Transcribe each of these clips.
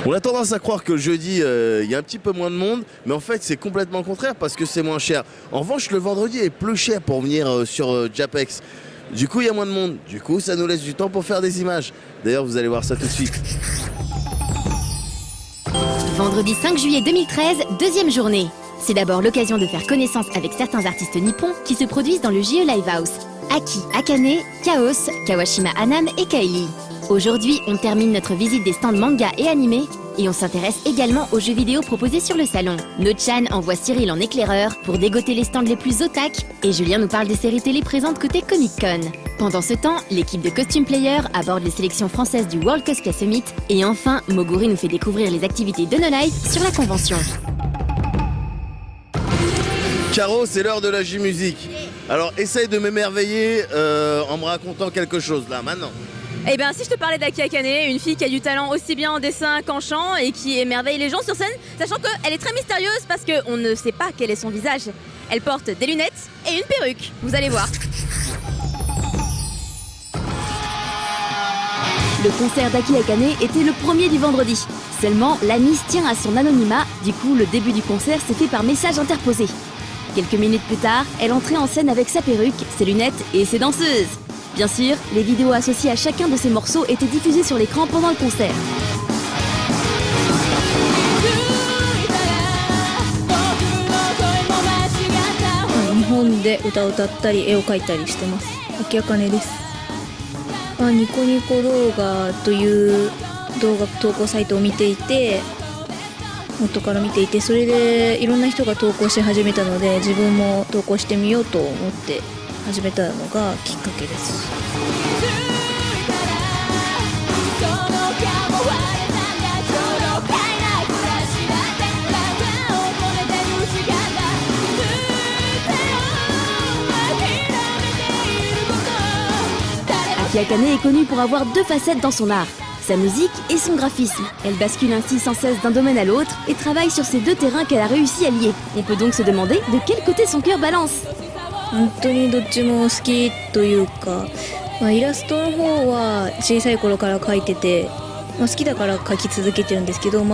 On a tendance à croire que le jeudi, il y a un petit peu moins de monde, mais en fait, c'est complètement le contraire parce que c'est moins cher. En revanche, le vendredi est plus cher pour venir sur Japex. Du coup, il y a moins de monde. Du coup, ça nous laisse du temps pour faire des images. D'ailleurs, vous allez voir ça tout de suite. Vendredi 5 juillet 2013, deuxième journée. C'est d'abord l'occasion de faire connaissance avec certains artistes nippons qui se produisent dans le JE Live House. Aki Akane, Chaos, Kawashima Anam et Kaili. Aujourd'hui, on termine notre visite des stands manga et animés et on s'intéresse également aux jeux vidéo proposés sur le salon. No-chan envoie Cyril en éclaireur pour dégoter les stands les plus otak et Julien nous parle des séries télé présentes côté Comic Con. Pendant ce temps, l'équipe de Costume Player aborde les sélections françaises du World Cosplay Summit et enfin, Moguri nous fait découvrir les activités de No Life sur la convention. Caro, c'est l'heure de la J-Musique. Alors, essaye de m'émerveiller en me racontant quelque chose là, maintenant. Eh bien, si je te parlais d'Aki Akane, une fille qui a du talent aussi bien en dessin qu'en chant et qui émerveille les gens sur scène, sachant qu'elle est très mystérieuse parce qu'on ne sait pas quel est son visage. Elle porte des lunettes et une perruque, vous allez voir. Le concert d'Aki Akane était le premier du vendredi. Seulement, la Miss tient à son anonymat, du coup le début du concert s'est fait par message interposé. Quelques minutes plus tard, elle entrait en scène avec sa perruque, ses lunettes et ses danseuses. Bien sûr, les vidéos associées à chacun de ces morceaux étaient diffusées sur l'écran pendant le concert. 日本で歌を歌ったり絵を描いたりしてます。秋茜です。ニコニコ動画という動画投稿サイトを見ていて、元から見ていて、それでいろんな人が投稿し始めたので自分も投稿してみようと思って始めたのがきっかけです。Aki Akane est connue pour avoir deux facettes dans son art, sa musique et son graphisme. Elle bascule ainsi sans cesse d'un domaine à l'autre et travaille sur ces deux terrains qu'elle a réussi à lier. On peut donc se demander de quel côté son cœur balance. 本当にどっちも好きというか、イラストの方は小さい頃から描いてて、好きだから描き続けてるんですけど、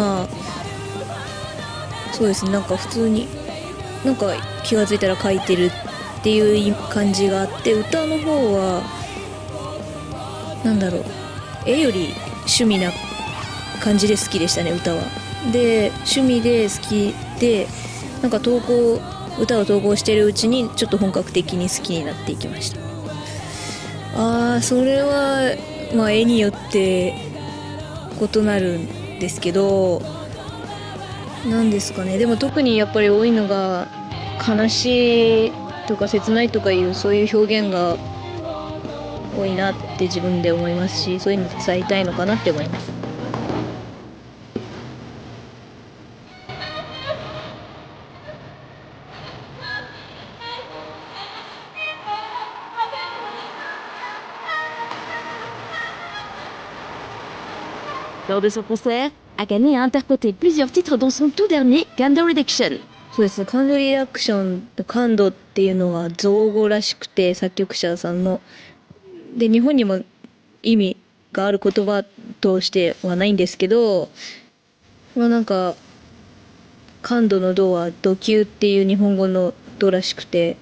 そうですね、なんか普通になんか気がついたら描いてるっていう感じがあって、歌の方はなんだろう、絵より趣味な感じで好きでしたね、歌は。で、趣味で好きで、なんか歌を投稿してるうちにちょっと本格的に好きになっていきました。それは絵によって異なるんですけど、なんですかね、でも特にやっぱり多いのが悲しいとか切ないとかいうそういう表現が多いなって自分で思いますし、そういうの伝えたいのかなって思います。Lors de son concert, Akane a interprété plusieurs titres dont son tout dernier, Candle Reduction. そうですね、感度リアクション、感度っていうのが造語らしくて、作曲者さんの。で、日本にも意味がある言葉としてはないんですけど、なんか感度の度は度級っていう日本語の度らしくて、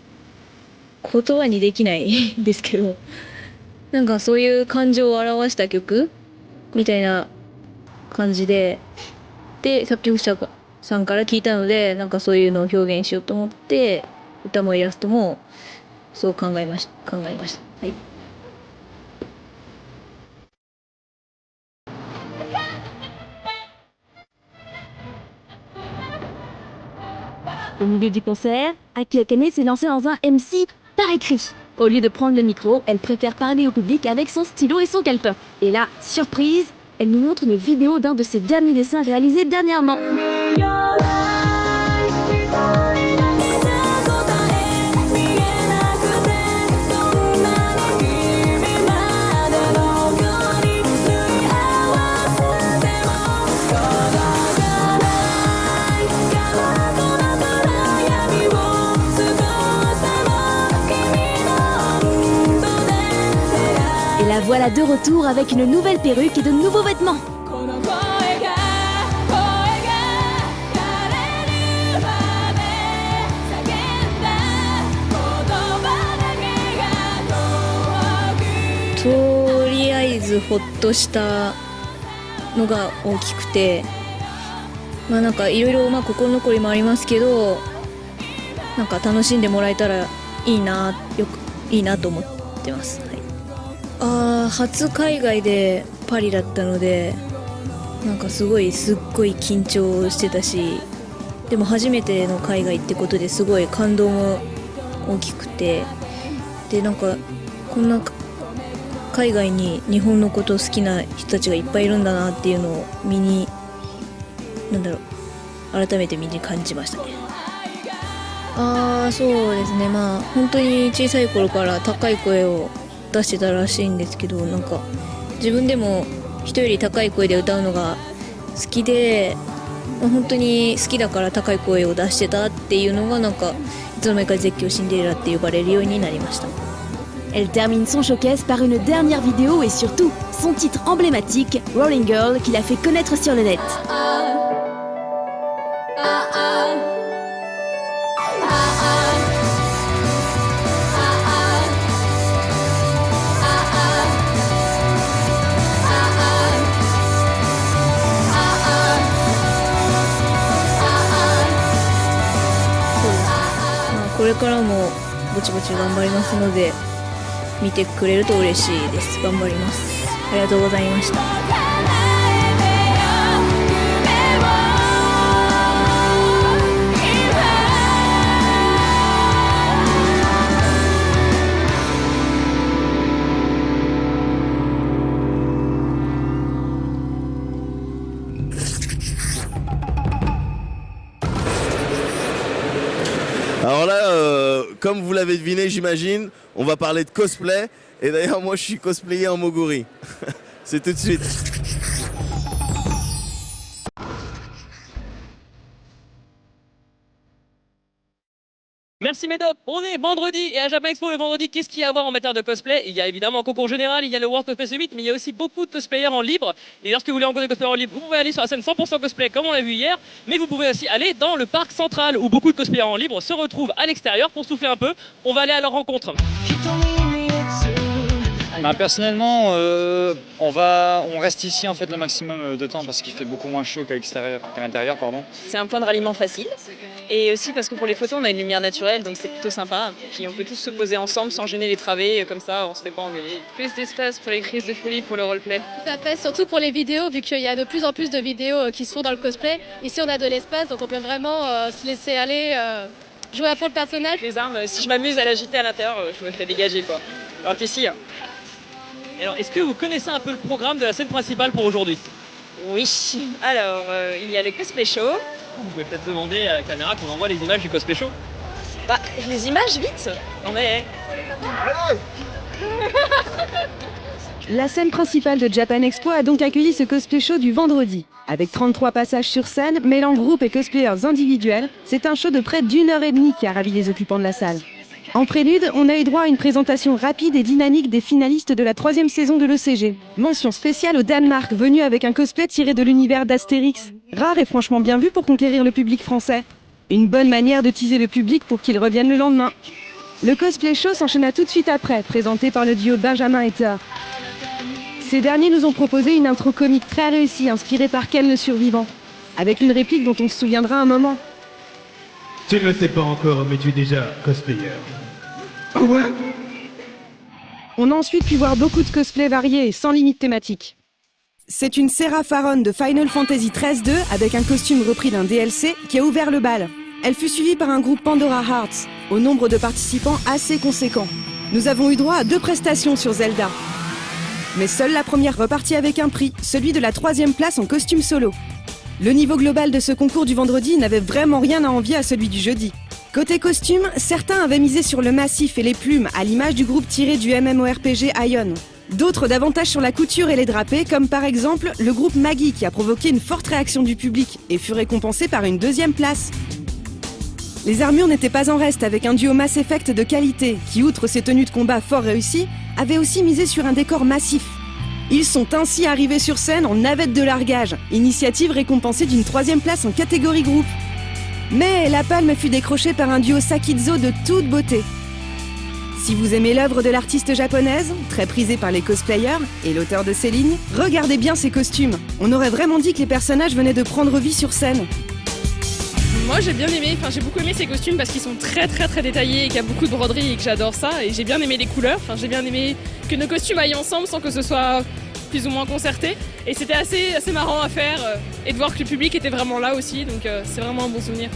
言葉にできないんですけど、なんかそういう感情を表した曲みたいな感じで、作曲者さんから聞いたので、なんかそういうのを表現しようと思って、歌もイラストもそう考えました。はい。Au milieu du concert, Aki Akane s'est lancée dans un MC par écrit. Au lieu de prendre le micro, elle préfère parler au public avec son stylo et son calepin. Et là, surprise, elle nous montre une vidéo d'un de ses derniers dessins réalisés dernièrement. Et la voilà de retour avec une nouvelle perruque et de nouveaux vêtements. とりあえずほっとしたのが大きくて、まあなんかいろいろ心残りもありますけど、なんか楽しんでもらえたらいいなと思ってます。はい、初海外でパリだったので、なんかすっごい緊張してたし、でも初めての海外ってことですごい感動も大きくて、でなんかこんな海外に日本のこと好きな人たちがいっぱいいるんだなっていうのを改めて身に感じましたね。そうですね、本当に小さい頃から高い声を出してたらしいんですけど、なんか自分でも人より高い声で歌うのが好きで、本当に好きだから高い声を出してたっていうのが、なんかいつの間にか絶叫シンデレラって呼ばれるようになりました。Elle termine son showcase par une dernière vidéo et surtout son titre emblématique, Rolling Girl, qui l'a fait connaître sur le net. Voilà. これからもぼちぼち頑張りますので、見てくれると嬉しいです。頑張ります。ありがとうございました。Alors là, comme vous l'avez deviné, j'imagine, on va parler de cosplay. Et d'ailleurs, moi, je suis cosplayer en Moguri. C'est tout de suite. Merci Médop, on est vendredi et à Japan Expo le vendredi, qu'est-ce qu'il y a à voir en matière de cosplay? Il y a évidemment un concours général, il y a le World Cosplay Summit, mais il y a aussi beaucoup de cosplayers en libre. Et lorsque vous voulez rencontrer des cosplayers en libre, vous pouvez aller sur la scène 100% cosplay comme on l'a vu hier, mais vous pouvez aussi aller dans le parc central où beaucoup de cosplayers en libre se retrouvent à l'extérieur pour souffler un peu. On va aller à leur rencontre. Personnellement, on reste ici en fait le maximum de temps parce qu'il fait beaucoup moins chaud qu'à l'intérieur. C'est un point de ralliement facile et aussi parce que pour les photos on a une lumière naturelle donc c'est plutôt sympa. Puis on peut tous se poser ensemble sans gêner les travées, comme ça on se fait pas engueuler. Plus d'espace pour les crises de folie, pour le roleplay. Tout à fait, surtout pour les vidéos vu qu'il y a de plus en plus de vidéos qui se font dans le cosplay. Ici on a de l'espace donc on peut vraiment se laisser aller, jouer à fond le personnage. Les armes, si je m'amuse à l'agiter à l'intérieur, je me fais dégager quoi. Alors qu'ici... Alors, est-ce que vous connaissez un peu le programme de la scène principale pour aujourd'hui? Oui, alors il y a le cosplay show. Vous pouvez peut-être demander à la caméra qu'on envoie les images du cosplay show. Les images vite. Non mais... La scène principale de Japan Expo a donc accueilli ce cosplay show du vendredi. Avec 33 passages sur scène, mêlant groupes et cosplayers individuels, c'est un show de près d'1h30 qui a ravi les occupants de la salle. En prélude, on a eu droit à une présentation rapide et dynamique des finalistes de la 3e saison de l'ECG. Mention spéciale au Danemark, venu avec un cosplay tiré de l'univers d'Astérix. Rare et franchement bien vu pour conquérir le public français. Une bonne manière de teaser le public pour qu'il revienne le lendemain. Le cosplay show s'enchaîna tout de suite après, présenté par le duo Benjamin et Thor. Ces derniers nous ont proposé une intro comique très réussie, inspirée par Ken le survivant, avec une réplique dont on se souviendra un moment. Tu ne le sais pas encore, mais tu es déjà cosplayer. Ouais. On a ensuite pu voir beaucoup de cosplays variés et sans limite thématique. C'est une Serra Faron de Final Fantasy XIII-2 avec un costume repris d'un DLC qui a ouvert le bal. Elle fut suivie par un groupe Pandora Hearts, au nombre de participants assez conséquent. Nous avons eu droit à 2 prestations sur Zelda. Mais seule la première repartit avec un prix, celui de la 3e place en costume solo. Le niveau global de ce concours du vendredi n'avait vraiment rien à envier à celui du jeudi. Côté costume, certains avaient misé sur le massif et les plumes, à l'image du groupe tiré du MMORPG Ion. D'autres davantage sur la couture et les drapés, comme par exemple le groupe Maggie qui a provoqué une forte réaction du public et fut récompensé par une 2e place. Les armures n'étaient pas en reste avec un duo Mass Effect de qualité qui, outre ses tenues de combat fort réussies, avait aussi misé sur un décor massif. Ils sont ainsi arrivés sur scène en navette de largage, initiative récompensée d'une 3e place en catégorie groupe. Mais la palme fut décrochée par un duo Sakizo de toute beauté. Si vous aimez l'œuvre de l'artiste japonaise, très prisée par les cosplayers, et l'auteur de ces lignes, regardez bien ces costumes. On aurait vraiment dit que les personnages venaient de prendre vie sur scène. Moi j'ai bien aimé, j'ai beaucoup aimé ces costumes parce qu'ils sont très détaillés et qu'il y a beaucoup de broderie et que j'adore ça. Et j'ai bien aimé les couleurs, j'ai bien aimé que nos costumes aillent ensemble sans que ce soit plus ou moins concerté. Et c'était assez marrant à faire et de voir que le public était vraiment là aussi, donc c'est vraiment un bon souvenir.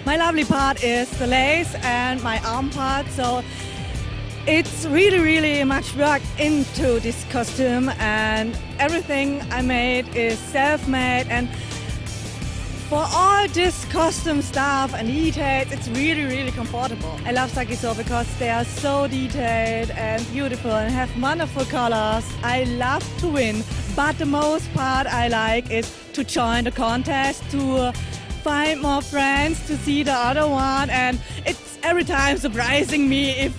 My lovely part is the lace and my arm part, so it's really much work into this costume, and everything I made is self-made, and for all this costume stuff and details, it's really comfortable. I love Sakiso because they are so detailed and beautiful and have wonderful colors. I love to win, but the most part I like is to join the contest, to find more friends, to see the other one, and it's every time surprising me if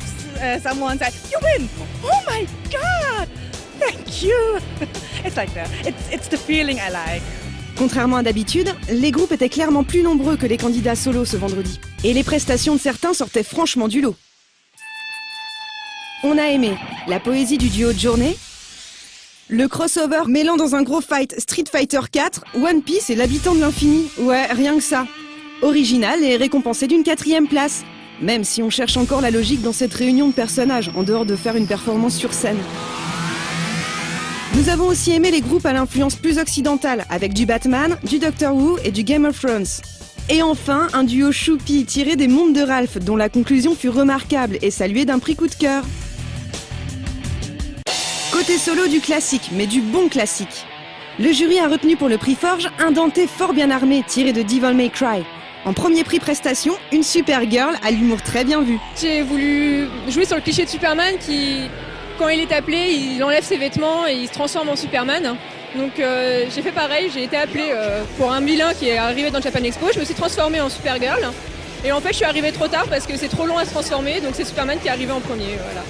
someone says, "You win! Oh my God! Thank you!" It's like that. It's the feeling I like. Contrairement à d'habitude, les groupes étaient clairement plus nombreux que les candidats solos ce vendredi. Et les prestations de certains sortaient franchement du lot. On a aimé la poésie du duo de journée, le crossover mêlant dans un gros fight Street Fighter 4, One Piece et l'habitant de l'infini. Ouais, rien que ça. Original et récompensé d'une 4e place. Même si on cherche encore la logique dans cette réunion de personnages, en dehors de faire une performance sur scène. Nous avons aussi aimé les groupes à l'influence plus occidentale, avec du Batman, du Doctor Who et du Game of Thrones. Et enfin, un duo choupi tiré des mondes de Ralph, dont la conclusion fut remarquable et saluée d'un prix coup de cœur. Côté solo du classique, mais du bon classique. Le jury a retenu pour le prix Forge un Dante fort bien armé, tiré de Devil May Cry. En premier prix prestation, une Supergirl à l'humour très bien vu. J'ai voulu jouer sur le cliché de Superman qui, quand il est appelé, il enlève ses vêtements et il se transforme en Superman. Donc j'ai fait pareil, j'ai été appelée pour un vilain qui est arrivé dans le Japan Expo. Je me suis transformée en Supergirl. Et en fait, je suis arrivée trop tard parce que c'est trop long à se transformer, donc c'est Superman qui est arrivé en premier. Voilà.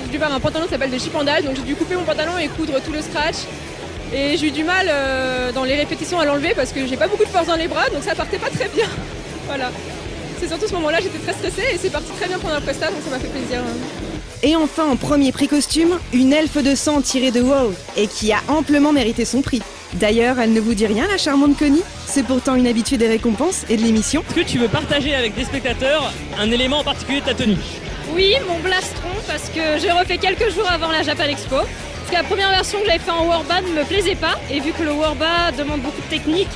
J'ai dû faire un pantalon qui s'appelle de Chipandal, donc j'ai dû couper mon pantalon et coudre tout le scratch. Et j'ai eu du mal dans les répétitions à l'enlever parce que j'ai pas beaucoup de force dans les bras, donc ça partait pas très bien. Voilà. C'est surtout ce moment-là, j'étais très stressée et c'est parti très bien pendant la presta, donc ça m'a fait plaisir. Et enfin, en premier prix costume, une elfe de sang tirée de WoW et qui a amplement mérité son prix. D'ailleurs, elle ne vous dit rien, la charmante Connie? C'est pourtant une habituée des récompenses et de l'émission. Est-ce que tu veux partager avec des spectateurs un élément en particulier de ta tenue? Oui, mon blastron, parce que j'ai refait quelques jours avant la Japan Expo. Parce que la première version que j'avais fait en warband ne me plaisait pas. Et vu que le warband demande beaucoup de technique,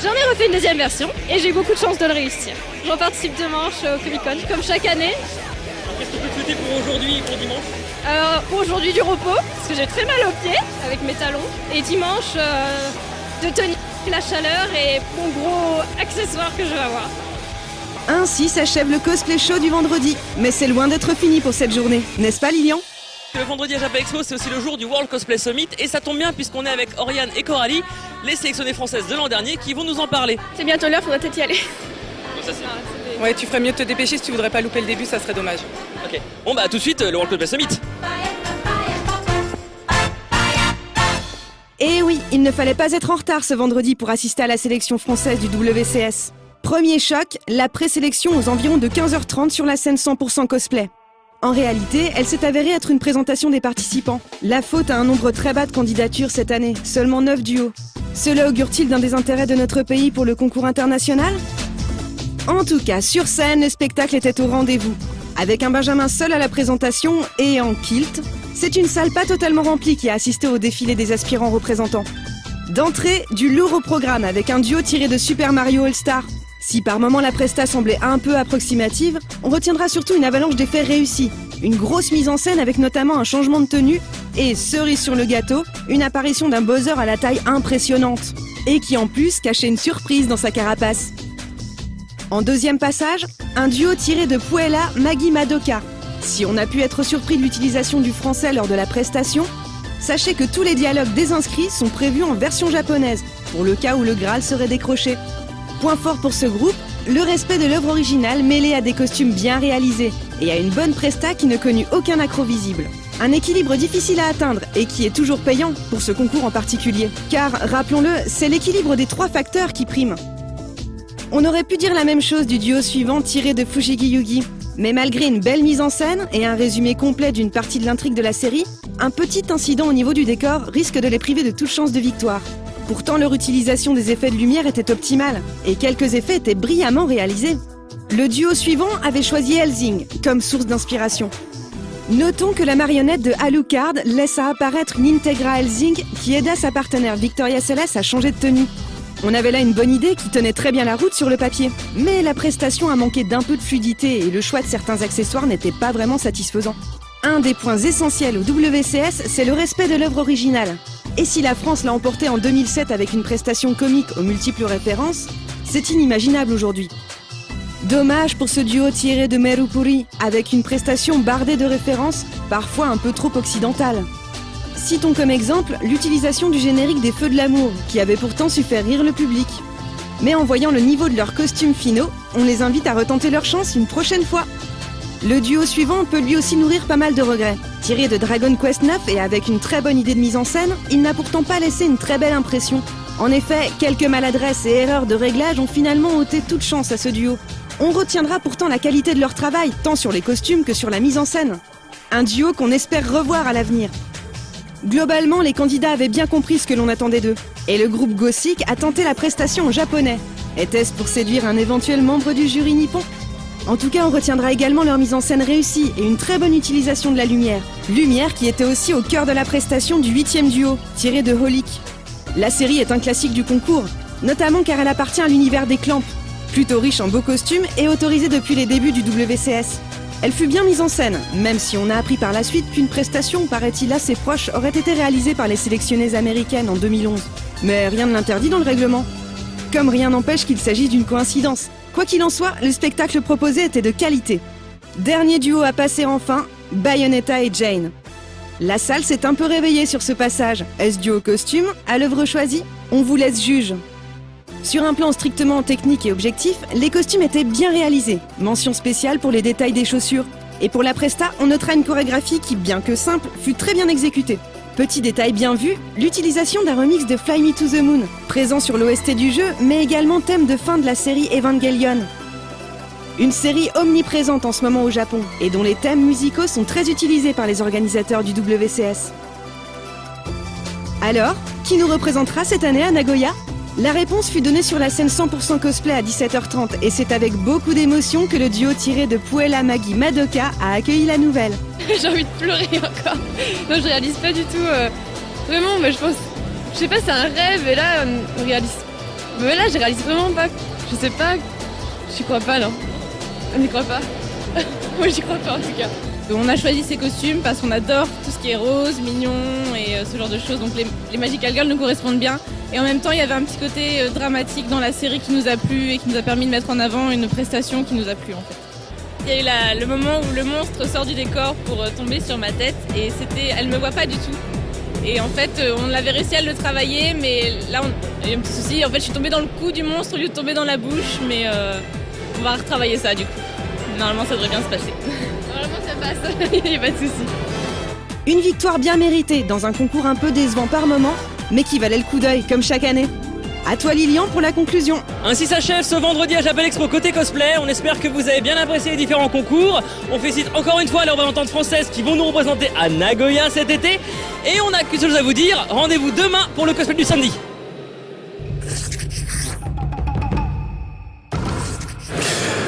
j'en ai refait une deuxième version. Et j'ai eu beaucoup de chance de le réussir. J'en participe dimanche au Comic Con, comme chaque année. Qu'est-ce qu'on peut te souhaiter pour aujourd'hui et pour dimanche? Alors, pour aujourd'hui du repos, parce que j'ai très mal aux pieds avec mes talons. Et dimanche, de tenir la chaleur et mon gros accessoire que je vais avoir. Ainsi s'achève le cosplay show du vendredi. Mais c'est loin d'être fini pour cette journée, n'est-ce pas Lilian? Le vendredi à Japan Expo, c'est aussi le jour du World Cosplay Summit et ça tombe bien puisqu'on est avec Oriane et Coralie, les sélectionnées françaises de l'an dernier, qui vont nous en parler. C'est bientôt l'heure, faudrait peut-être y aller. Ouais, tu ferais mieux de te dépêcher si tu voudrais pas louper le début, ça serait dommage. Ok, bon bah tout de suite, le World Cosplay Summit. Et oui, il ne fallait pas être en retard ce vendredi pour assister à la sélection française du WCS. Premier choc, la présélection aux environs de 15h30 sur la scène 100% cosplay. En réalité, elle s'est avérée être une présentation des participants. La faute à un nombre très bas de candidatures cette année, seulement 9 duos. Cela augure-t-il d'un désintérêt de notre pays pour le concours international? En tout cas, sur scène, le spectacle était au rendez-vous. Avec un Benjamin seul à la présentation et en kilt, c'est une salle pas totalement remplie qui a assisté au défilé des aspirants représentants. D'entrée, du lourd au programme avec un duo tiré de Super Mario All-Star. Si par moments la presta semblait un peu approximative, on retiendra surtout une avalanche d'effets réussis. Une grosse mise en scène avec notamment un changement de tenue et, cerise sur le gâteau, une apparition d'un Bowser à la taille impressionnante. Et qui en plus cachait une surprise dans sa carapace. En deuxième passage, un duo tiré de Puella Maggie Madoka. Si on a pu être surpris de l'utilisation du français lors de la prestation, sachez que tous les dialogues des inscrits sont prévus en version japonaise, pour le cas où le Graal serait décroché. Point fort pour ce groupe, le respect de l'œuvre originale mêlé à des costumes bien réalisés et à une bonne presta qui ne connut aucun accroc visible. Un équilibre difficile à atteindre et qui est toujours payant pour ce concours en particulier. Car, rappelons-le, c'est l'équilibre des 3 facteurs qui prime. On aurait pu dire la même chose du duo suivant tiré de Fujigi Yugi. Mais malgré une belle mise en scène et un résumé complet d'une partie de l'intrigue de la série, un petit incident au niveau du décor risque de les priver de toute chance de victoire. Pourtant, leur utilisation des effets de lumière était optimale, et quelques effets étaient brillamment réalisés. Le duo suivant avait choisi Hellsing comme source d'inspiration. Notons que la marionnette de Alucard laissa apparaître une Integra Hellsing qui aida sa partenaire Victoria Celeste à changer de tenue. On avait là une bonne idée qui tenait très bien la route sur le papier. Mais la prestation a manqué d'un peu de fluidité et le choix de certains accessoires n'était pas vraiment satisfaisant. Un des points essentiels au WCS, c'est le respect de l'œuvre originale. Et si la France l'a emporté en 2007 avec une prestation comique aux multiples références, c'est inimaginable aujourd'hui. Dommage pour ce duo tiré de Merupuri, avec une prestation bardée de références, parfois un peu trop occidentale. Citons comme exemple l'utilisation du générique des Feux de l'amour, qui avait pourtant su faire rire le public. Mais en voyant le niveau de leurs costumes finaux, on les invite à retenter leur chance une prochaine fois. Le duo suivant peut lui aussi nourrir pas mal de regrets. Tiré de Dragon Quest 9 et avec une très bonne idée de mise en scène, il n'a pourtant pas laissé une très belle impression. En effet, quelques maladresses et erreurs de réglage ont finalement ôté toute chance à ce duo. On retiendra pourtant la qualité de leur travail, tant sur les costumes que sur la mise en scène. Un duo qu'on espère revoir à l'avenir. Globalement, les candidats avaient bien compris ce que l'on attendait d'eux. Et le groupe Gothic a tenté la prestation en japonais. Était-ce pour séduire un éventuel membre du jury nippon ? En tout cas, on retiendra également leur mise en scène réussie et une très bonne utilisation de la lumière. Lumière qui était aussi au cœur de la prestation du 8e duo, tiré de Holic. La série est un classique du concours, notamment car elle appartient à l'univers des Clamps, plutôt riche en beaux costumes et autorisée depuis les débuts du WCS. Elle fut bien mise en scène, même si on a appris par la suite qu'une prestation, paraît-il assez proche, aurait été réalisée par les sélectionnées américaines en 2011. Mais rien ne l'interdit dans le règlement. Comme rien n'empêche qu'il s'agisse d'une coïncidence. Quoi qu'il en soit, le spectacle proposé était de qualité. Dernier duo à passer enfin, Bayonetta et Jane. La salle s'est un peu réveillée sur ce passage. Est-ce dû au costume, à l'œuvre choisie ? On vous laisse juge. Sur un plan strictement technique et objectif, les costumes étaient bien réalisés. Mention spéciale pour les détails des chaussures. Et pour la presta, on notera une chorégraphie qui, bien que simple, fut très bien exécutée. Petit détail bien vu, l'utilisation d'un remix de Fly Me to the Moon, présent sur l'OST du jeu, mais également thème de fin de la série Evangelion. Une série omniprésente en ce moment au Japon, et dont les thèmes musicaux sont très utilisés par les organisateurs du WCS. Alors, qui nous représentera cette année à Nagoya ? La réponse fut donnée sur la scène 100% cosplay à 17h30, et c'est avec beaucoup d'émotion que le duo tiré de Puella Magi Madoka a accueilli la nouvelle. J'ai envie de pleurer encore. Non, je réalise pas du tout. Vraiment, mais je pense. Je sais pas, c'est un rêve, et là, on réalise. Mais là, je réalise vraiment pas. Je sais pas. J'y crois pas, là. On n'y croit pas. Moi, j'y crois pas, en tout cas. On a choisi ces costumes parce qu'on adore tout ce qui est rose, mignon et ce genre de choses. Donc, les Magical Girls nous correspondent bien. Et en même temps, il y avait un petit côté dramatique dans la série qui nous a plu et qui nous a permis de mettre en avant une prestation qui nous a plu, en fait. Il y a eu le moment où le monstre sort du décor pour tomber sur ma tête et elle me voit pas du tout. Et en fait, on avait réussi à le travailler, mais là, il y a un petit souci. En fait, je suis tombée dans le cou du monstre au lieu de tomber dans la bouche, mais on va retravailler ça du coup. Normalement, ça devrait bien se passer. Normalement, ça passe, il n'y a pas de souci. Une victoire bien méritée dans un concours un peu décevant par moment, mais qui valait le coup d'œil, comme chaque année. À toi Lilian pour la conclusion. Ainsi s'achève ce vendredi à Japan Expo côté cosplay. On espère que vous avez bien apprécié les différents concours. On félicite encore une fois les représentantes françaises qui vont nous représenter à Nagoya cet été. Et on n'a qu'une seule chose à vous dire, rendez-vous demain pour le cosplay du samedi.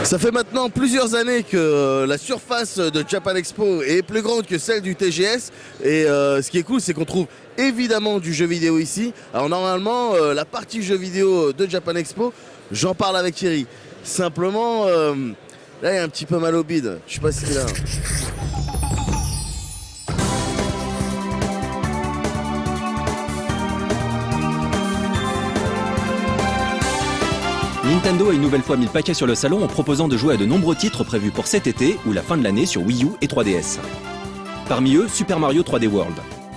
Ça fait maintenant plusieurs années que la surface de Japan Expo est plus grande que celle du TGS. Et ce qui est cool, c'est qu'on trouve évidemment du jeu vidéo ici. Alors normalement, la partie jeu vidéo de Japan Expo, j'en parle avec Thierry. Simplement, là il y a un petit peu mal au bide. Je sais pas si c'est là. Nintendo a une nouvelle fois mis le paquet sur le salon en proposant de jouer à de nombreux titres prévus pour cet été ou la fin de l'année sur Wii U et 3DS. Parmi eux, Super Mario 3D World.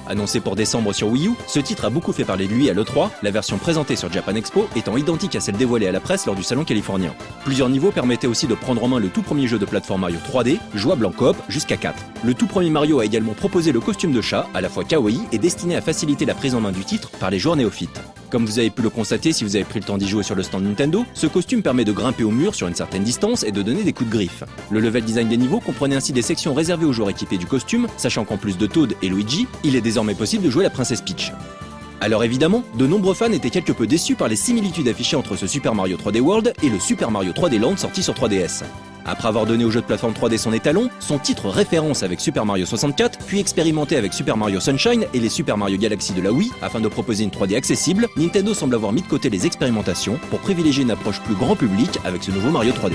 Annoncé pour décembre sur Wii U, ce titre a beaucoup fait parler de lui à l'E3, la version présentée sur Japan Expo étant identique à celle dévoilée à la presse lors du salon californien. Plusieurs niveaux permettaient aussi de prendre en main le tout premier jeu de plateforme Mario 3D, jouable en coop jusqu'à 4. Le tout premier Mario a également proposé le costume de chat, à la fois kawaii et destiné à faciliter la prise en main du titre par les joueurs néophytes. Comme vous avez pu le constater si vous avez pris le temps d'y jouer sur le stand Nintendo, ce costume permet de grimper au mur sur une certaine distance et de donner des coups de griffe. Le level design des niveaux comprenait ainsi des sections réservées aux joueurs équipés du costume, sachant qu'en plus de Toad et Luigi, il est désormais possible de jouer la princesse Peach. Alors évidemment, de nombreux fans étaient quelque peu déçus par les similitudes affichées entre ce Super Mario 3D World et le Super Mario 3D Land sorti sur 3DS. Après avoir donné au jeu de plateforme 3D son étalon, son titre référence avec Super Mario 64, puis expérimenté avec Super Mario Sunshine et les Super Mario Galaxy de la Wii afin de proposer une 3D accessible, Nintendo semble avoir mis de côté les expérimentations pour privilégier une approche plus grand public avec ce nouveau Mario 3D.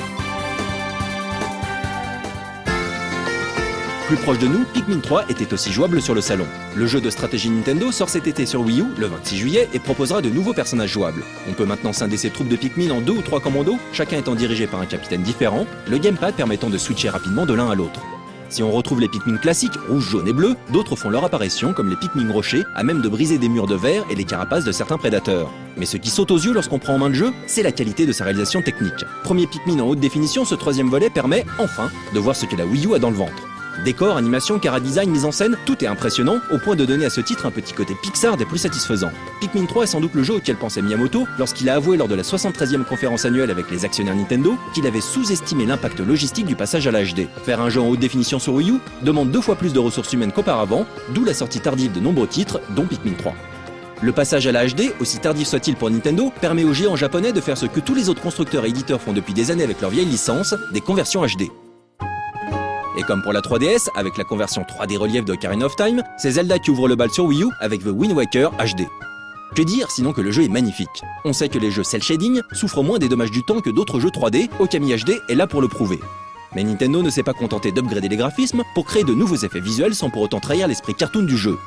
Plus proche de nous, Pikmin 3 était aussi jouable sur le salon. Le jeu de stratégie Nintendo sort cet été sur Wii U, le 26 juillet, et proposera de nouveaux personnages jouables. On peut maintenant scinder ses troupes de Pikmin en 2 ou 3 commandos, chacun étant dirigé par un capitaine différent, le gamepad permettant de switcher rapidement de l'un à l'autre. Si on retrouve les Pikmin classiques, rouge, jaune et bleu, d'autres font leur apparition comme les Pikmin rochers, à même de briser des murs de verre et les carapaces de certains prédateurs. Mais ce qui saute aux yeux lorsqu'on prend en main le jeu, c'est la qualité de sa réalisation technique. Premier Pikmin en haute définition, ce troisième volet permet, enfin, de voir ce que la Wii U a dans le ventre. Décor, animation, chara-design, mise en scène, tout est impressionnant, au point de donner à ce titre un petit côté Pixar des plus satisfaisants. Pikmin 3 est sans doute le jeu auquel pensait Miyamoto lorsqu'il a avoué lors de la 73e conférence annuelle avec les actionnaires Nintendo qu'il avait sous-estimé l'impact logistique du passage à la HD. Faire un jeu en haute définition sur Wii U demande 2 fois plus de ressources humaines qu'auparavant, d'où la sortie tardive de nombreux titres, dont Pikmin 3. Le passage à la HD, aussi tardif soit-il pour Nintendo, permet aux géants japonais de faire ce que tous les autres constructeurs et éditeurs font depuis des années avec leurs vieilles licences, des conversions HD. Et comme pour la 3DS, avec la conversion 3D relief de Ocarina of Time, c'est Zelda qui ouvre le bal sur Wii U avec The Wind Waker HD. Que dire sinon que le jeu est magnifique. On sait que les jeux cel shading souffrent moins des dommages du temps que d'autres jeux 3D, Okami HD est là pour le prouver. Mais Nintendo ne s'est pas contenté d'upgrader les graphismes pour créer de nouveaux effets visuels sans pour autant trahir l'esprit cartoon du jeu.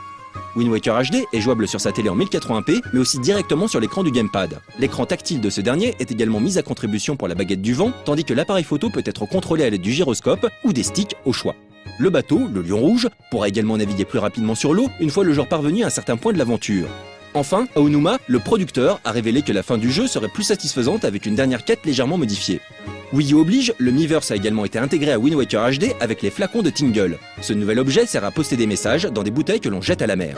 Wind Waker HD est jouable sur sa télé en 1080p, mais aussi directement sur l'écran du gamepad. L'écran tactile de ce dernier est également mis à contribution pour la baguette du vent, tandis que l'appareil photo peut être contrôlé à l'aide du gyroscope ou des sticks au choix. Le bateau, le Lion Rouge, pourra également naviguer plus rapidement sur l'eau une fois le joueur parvenu à un certain point de l'aventure. Enfin, Aonuma, le producteur, a révélé que la fin du jeu serait plus satisfaisante avec une dernière quête légèrement modifiée. Wii U oblige, le Miiverse a également été intégré à Wind Waker HD avec les flacons de Tingle. Ce nouvel objet sert à poster des messages dans des bouteilles que l'on jette à la mer.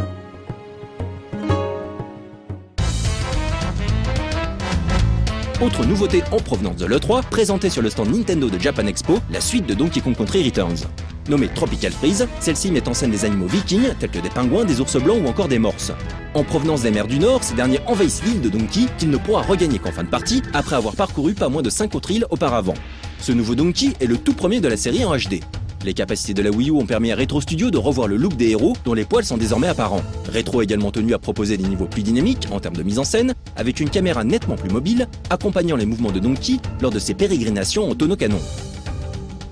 Autre nouveauté en provenance de l'E3, présentée sur le stand Nintendo de Japan Expo, la suite de Donkey Kong Country Returns. Nommée Tropical Freeze, celle-ci met en scène des animaux vikings, tels que des pingouins, des ours blancs ou encore des morses. En provenance des mers du Nord, ces derniers envahissent l'île de Donkey, qu'il ne pourra regagner qu'en fin de partie, après avoir parcouru pas moins de 5 autres îles auparavant. Ce nouveau Donkey est le tout premier de la série en HD. Les capacités de la Wii U ont permis à Retro Studio de revoir le look des héros, dont les poils sont désormais apparents. Retro a également tenu à proposer des niveaux plus dynamiques en termes de mise en scène, avec une caméra nettement plus mobile, accompagnant les mouvements de Donkey lors de ses pérégrinations en tonneau-canon.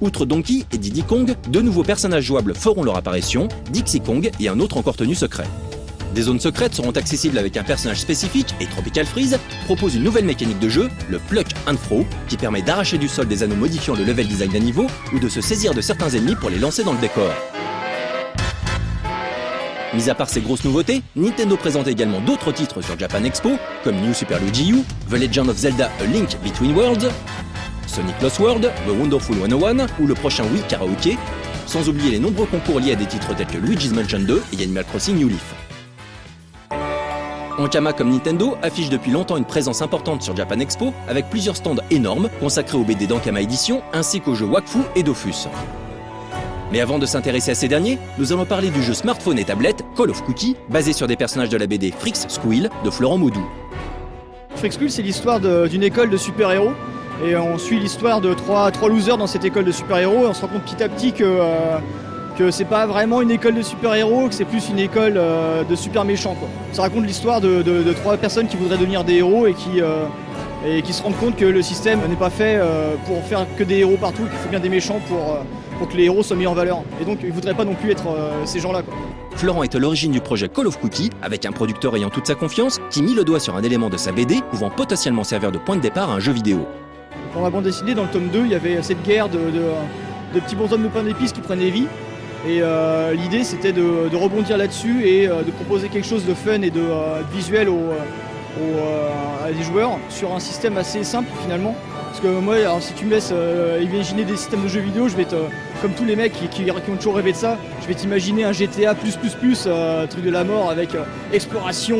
Outre Donkey et Diddy Kong, 2 nouveaux personnages jouables feront leur apparition, Dixie Kong et un autre encore tenu secret. Des zones secrètes seront accessibles avec un personnage spécifique et Tropical Freeze propose une nouvelle mécanique de jeu, le Pluck and Throw, qui permet d'arracher du sol des anneaux modifiant le level design d'un niveau ou de se saisir de certains ennemis pour les lancer dans le décor. Mis à part ces grosses nouveautés, Nintendo présente également d'autres titres sur Japan Expo, comme New Super Luigi U, The Legend of Zelda A Link Between Worlds, Sonic Lost World, The Wonderful 101 ou le prochain Wii Karaoke, sans oublier les nombreux concours liés à des titres tels que Luigi's Mansion 2 et Animal Crossing New Leaf. Ankama comme Nintendo affiche depuis longtemps une présence importante sur Japan Expo avec plusieurs stands énormes consacrés aux BD d'Ankama Edition ainsi qu'aux jeux Wakfu et Dofus. Mais avant de s'intéresser à ces derniers, nous allons parler du jeu smartphone et tablette Call of Cookie, basé sur des personnages de la BD Frix Squill de Florent Maudou. Frix Squill, c'est l'histoire d'une école de super-héros et on suit l'histoire de trois losers dans cette école de super-héros et on se rend compte petit à petit que c'est pas vraiment une école de super-héros, que c'est plus une école de super méchants, quoi. Ça raconte l'histoire de 3 personnes qui voudraient devenir des héros et qui se rendent compte que le système n'est pas fait pour faire que des héros partout, qu'il faut bien des méchants pour que les héros soient mis en valeur. Et donc ils voudraient pas non plus être ces gens-là, quoi. Florent est à l'origine du projet Call of Cookie, avec un producteur ayant toute sa confiance, qui mit le doigt sur un élément de sa BD pouvant potentiellement servir de point de départ à un jeu vidéo. Dans la bande dessinée, dans le tome 2, il y avait cette guerre de petits bonshommes de pain d'épices qui prenaient vie. Et l'idée c'était de rebondir là-dessus et de proposer quelque chose de fun et de visuel à des joueurs sur un système assez simple finalement. Parce que moi, alors, si tu me laisses imaginer des systèmes de jeux vidéo, je vais comme tous les mecs qui ont toujours rêvé de ça, je vais t'imaginer un GTA++, truc de la mort avec exploration,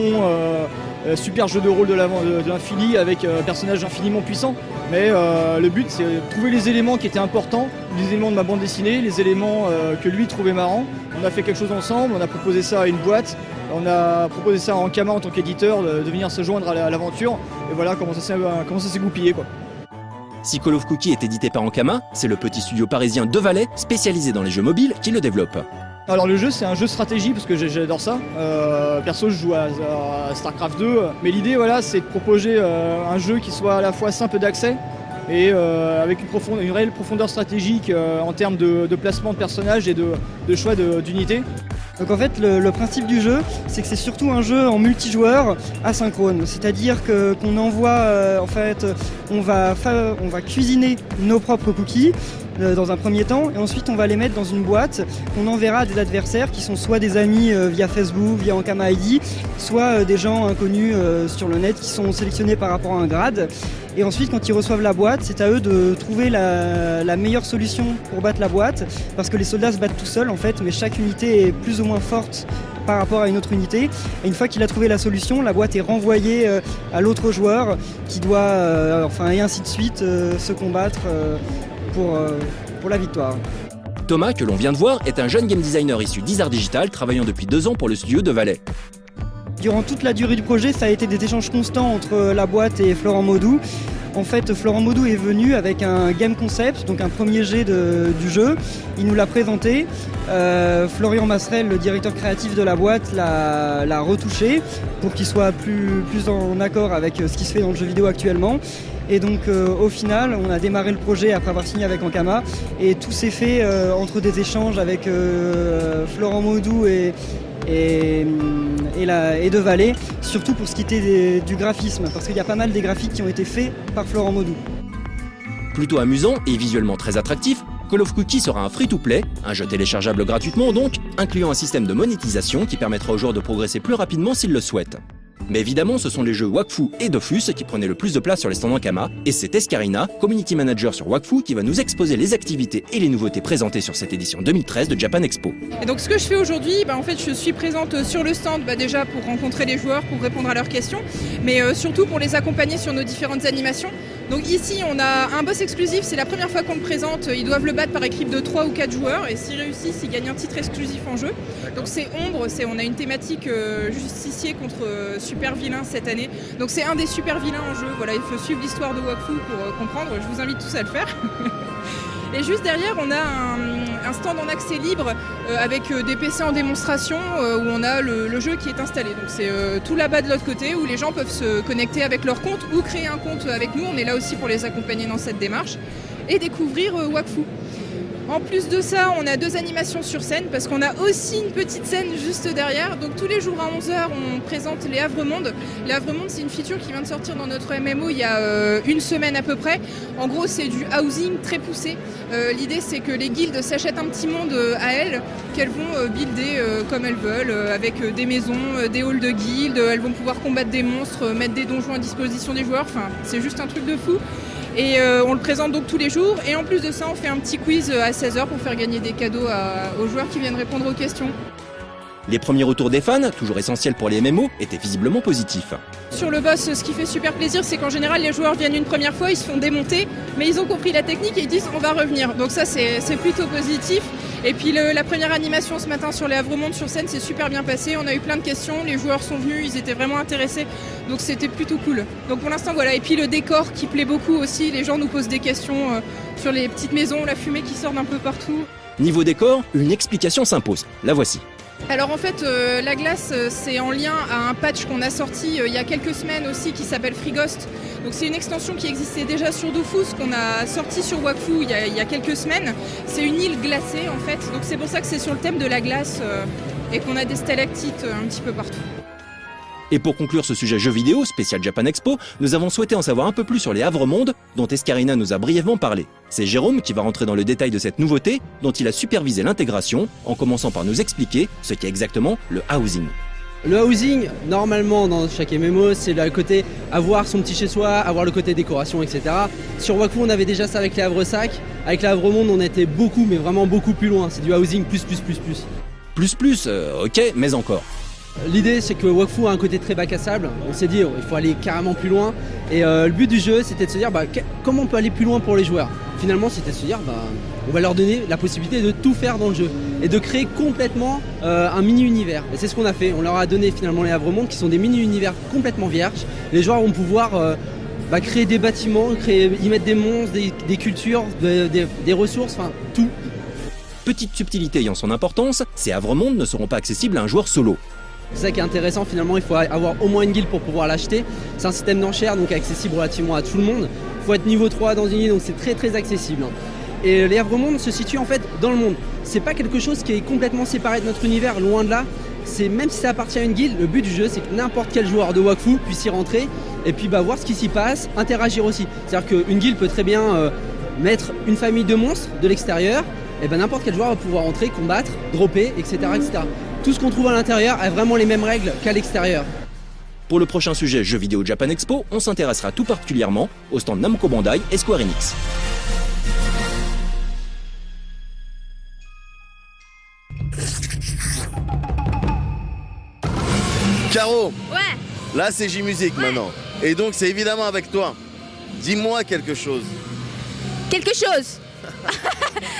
super jeu de rôle de l'infini avec un personnage infiniment puissant. Mais le but c'est de trouver les éléments qui étaient importants, les éléments de ma bande dessinée, les éléments que lui trouvait marrants. On a fait quelque chose ensemble, on a proposé ça à une boîte, on a proposé ça à Ankama en tant qu'éditeur de venir se joindre à l'aventure. Et voilà comment ça s'est goupillé quoi. Si Call of Cookie est édité par Ankama, c'est le petit studio parisien de Valais, spécialisé dans les jeux mobiles, qui le développe. Alors le jeu c'est un jeu de stratégie parce que j'adore ça. Perso je joue à StarCraft 2, mais l'idée voilà, c'est de proposer un jeu qui soit à la fois simple d'accès et avec une réelle profondeur stratégique en termes de placement de personnages et de choix d'unités. Donc en fait le principe du jeu c'est que c'est surtout un jeu en multijoueur asynchrone, c'est-à-dire qu'on envoie on va cuisiner nos propres cookies dans un premier temps et ensuite on va les mettre dans une boîte qu'on enverra à des adversaires qui sont soit des amis via Facebook, via Ankama ID, soit des gens inconnus sur le net qui sont sélectionnés par rapport à un grade. Et ensuite quand ils reçoivent la boîte, c'est à eux de trouver la meilleure solution pour battre la boîte parce que les soldats se battent tout seuls en fait, mais chaque unité est plus ou moins forte par rapport à une autre unité. Et une fois qu'il a trouvé la solution, la boîte est renvoyée à l'autre joueur qui doit, et ainsi de suite, se combattre pour la victoire. Thomas, que l'on vient de voir, est un jeune game designer issu d'Isard Digital, travaillant depuis 2 ans pour le studio de Valais. Durant toute la durée du projet, ça a été des échanges constants entre la boîte et Florent Maudou. En fait, Florent Maudou est venu avec un game concept, donc un premier jet du jeu. Il nous l'a présenté. Florian Masserel, le directeur créatif de la boîte, l'a retouché pour qu'il soit plus en accord avec ce qui se fait dans le jeu vidéo actuellement. Et donc au final, on a démarré le projet après avoir signé avec Ankama et tout s'est fait entre des échanges avec Florent Maudou et de Valais, surtout pour ce qui était du graphisme, parce qu'il y a pas mal des graphiques qui ont été faits par Florent Maudou. Plutôt amusant et visuellement très attractif, Call of Cookie sera un free-to-play, un jeu téléchargeable gratuitement donc, incluant un système de monétisation qui permettra aux joueurs de progresser plus rapidement s'ils le souhaitent. Mais évidemment, ce sont les jeux Wakfu et Dofus qui prenaient le plus de place sur les stands Ankama, et c'est Escarina, community manager sur Wakfu, qui va nous exposer les activités et les nouveautés présentées sur cette édition 2013 de Japan Expo. Et donc ce que je fais aujourd'hui, en fait je suis présente sur le stand déjà pour rencontrer les joueurs, pour répondre à leurs questions, mais surtout pour les accompagner sur nos différentes animations. Donc ici on a un boss exclusif, c'est la première fois qu'on le présente, ils doivent le battre par équipe de 3 ou 4 joueurs et s'ils réussissent, ils gagnent un titre exclusif en jeu. Donc c'est Ombre, on a une thématique justicier contre super vilain cette année. Donc c'est un des super vilains en jeu, voilà, il faut suivre l'histoire de Wakfu pour comprendre, je vous invite tous à le faire. Et juste derrière, on a un stand en accès libre avec des PC en démonstration où on a le jeu qui est installé. Donc c'est tout là-bas de l'autre côté où les gens peuvent se connecter avec leur compte ou créer un compte avec nous. On est là aussi pour les accompagner dans cette démarche et découvrir Wakfu. En plus de ça, on a 2 animations sur scène parce qu'on a aussi une petite scène juste derrière. Donc tous les jours à 11h, on présente les Havre-Monde. Les Havre-Monde, c'est une feature qui vient de sortir dans notre MMO il y a 1 semaine à peu près. En gros, c'est du housing très poussé. L'idée, c'est que les guildes s'achètent un petit monde à elles, qu'elles vont builder comme elles veulent, avec des maisons, des halls de guildes. Elles vont pouvoir combattre des monstres, mettre des donjons à disposition des joueurs. Enfin, c'est juste un truc de fou. Et on le présente donc tous les jours. Et en plus de ça, on fait un petit quiz à 16h pour faire gagner des cadeaux aux joueurs qui viennent répondre aux questions. Les premiers retours des fans, toujours essentiels pour les MMO, étaient visiblement positifs. Sur le boss, ce qui fait super plaisir, c'est qu'en général, les joueurs viennent une première fois, ils se font démonter, mais ils ont compris la technique et ils disent on va revenir. Donc ça, c'est plutôt positif. Et puis la première animation ce matin sur les Havre-Monde sur scène, c'est super bien passé. On a eu plein de questions, les joueurs sont venus, ils étaient vraiment intéressés. Donc c'était plutôt cool. Donc pour l'instant, voilà. Et puis le décor qui plaît beaucoup aussi, les gens nous posent des questions sur les petites maisons, la fumée qui sort d'un peu partout. Niveau décor, une explication s'impose. La voici. Alors en fait, la glace, c'est en lien à un patch qu'on a sorti il y a quelques semaines aussi qui s'appelle Free Ghost. Donc c'est une extension qui existait déjà sur Dofus, qu'on a sorti sur Wakfu il y a quelques semaines. C'est une île glacée en fait, donc c'est pour ça que c'est sur le thème de la glace et qu'on a des stalactites un petit peu partout. Et pour conclure ce sujet jeu vidéo, spécial Japan Expo, nous avons souhaité en savoir un peu plus sur les Havre-Monde, dont Escarina nous a brièvement parlé. C'est Jérôme qui va rentrer dans le détail de cette nouveauté, dont il a supervisé l'intégration, en commençant par nous expliquer ce qu'est exactement le housing. Le housing, normalement dans chaque MMO, c'est le côté avoir son petit chez-soi, avoir le côté décoration, etc. Sur Wakfu, on avait déjà ça avec les Havre-Sac. Avec les Havre-Monde, on était beaucoup, mais vraiment beaucoup plus loin. C'est du housing plus. Ok, mais encore. L'idée c'est que Wakfu a un côté très bac à sable, on s'est dit il faut aller carrément plus loin et le but du jeu c'était de se dire comment on peut aller plus loin pour les joueurs. Finalement c'était de se dire on va leur donner la possibilité de tout faire dans le jeu et de créer complètement un mini-univers. Et c'est ce qu'on a fait, on leur a donné finalement les Havre Monde qui sont des mini-univers complètement vierges. Les joueurs vont pouvoir créer des bâtiments, y mettre des monstres, des cultures, des ressources, enfin tout. Petite subtilité ayant son importance, ces Havre Monde ne seront pas accessibles à un joueur solo. C'est ça qui est intéressant finalement, il faut avoir au moins une guilde pour pouvoir l'acheter. C'est un système d'enchères donc accessible relativement à tout le monde. Il faut être niveau 3 dans une guilde donc c'est très très accessible. Et les Havre Monde se situent en fait dans le monde. C'est pas quelque chose qui est complètement séparé de notre univers, loin de là. Même si ça appartient à une guilde, le but du jeu c'est que n'importe quel joueur de Wakfu puisse y rentrer et puis voir ce qui s'y passe, interagir aussi. C'est-à-dire qu'une guilde peut très bien mettre une famille de monstres de l'extérieur, et n'importe quel joueur va pouvoir entrer, combattre, dropper, etc. etc. Tout ce qu'on trouve à l'intérieur a vraiment les mêmes règles qu'à l'extérieur. Pour le prochain sujet Jeux vidéo Japan Expo, on s'intéressera tout particulièrement au stand Namco Bandai et Square Enix. Caro, Ouais. là c'est J-Music maintenant. Et donc c'est évidemment avec toi. Dis-moi quelque chose. Quelque chose.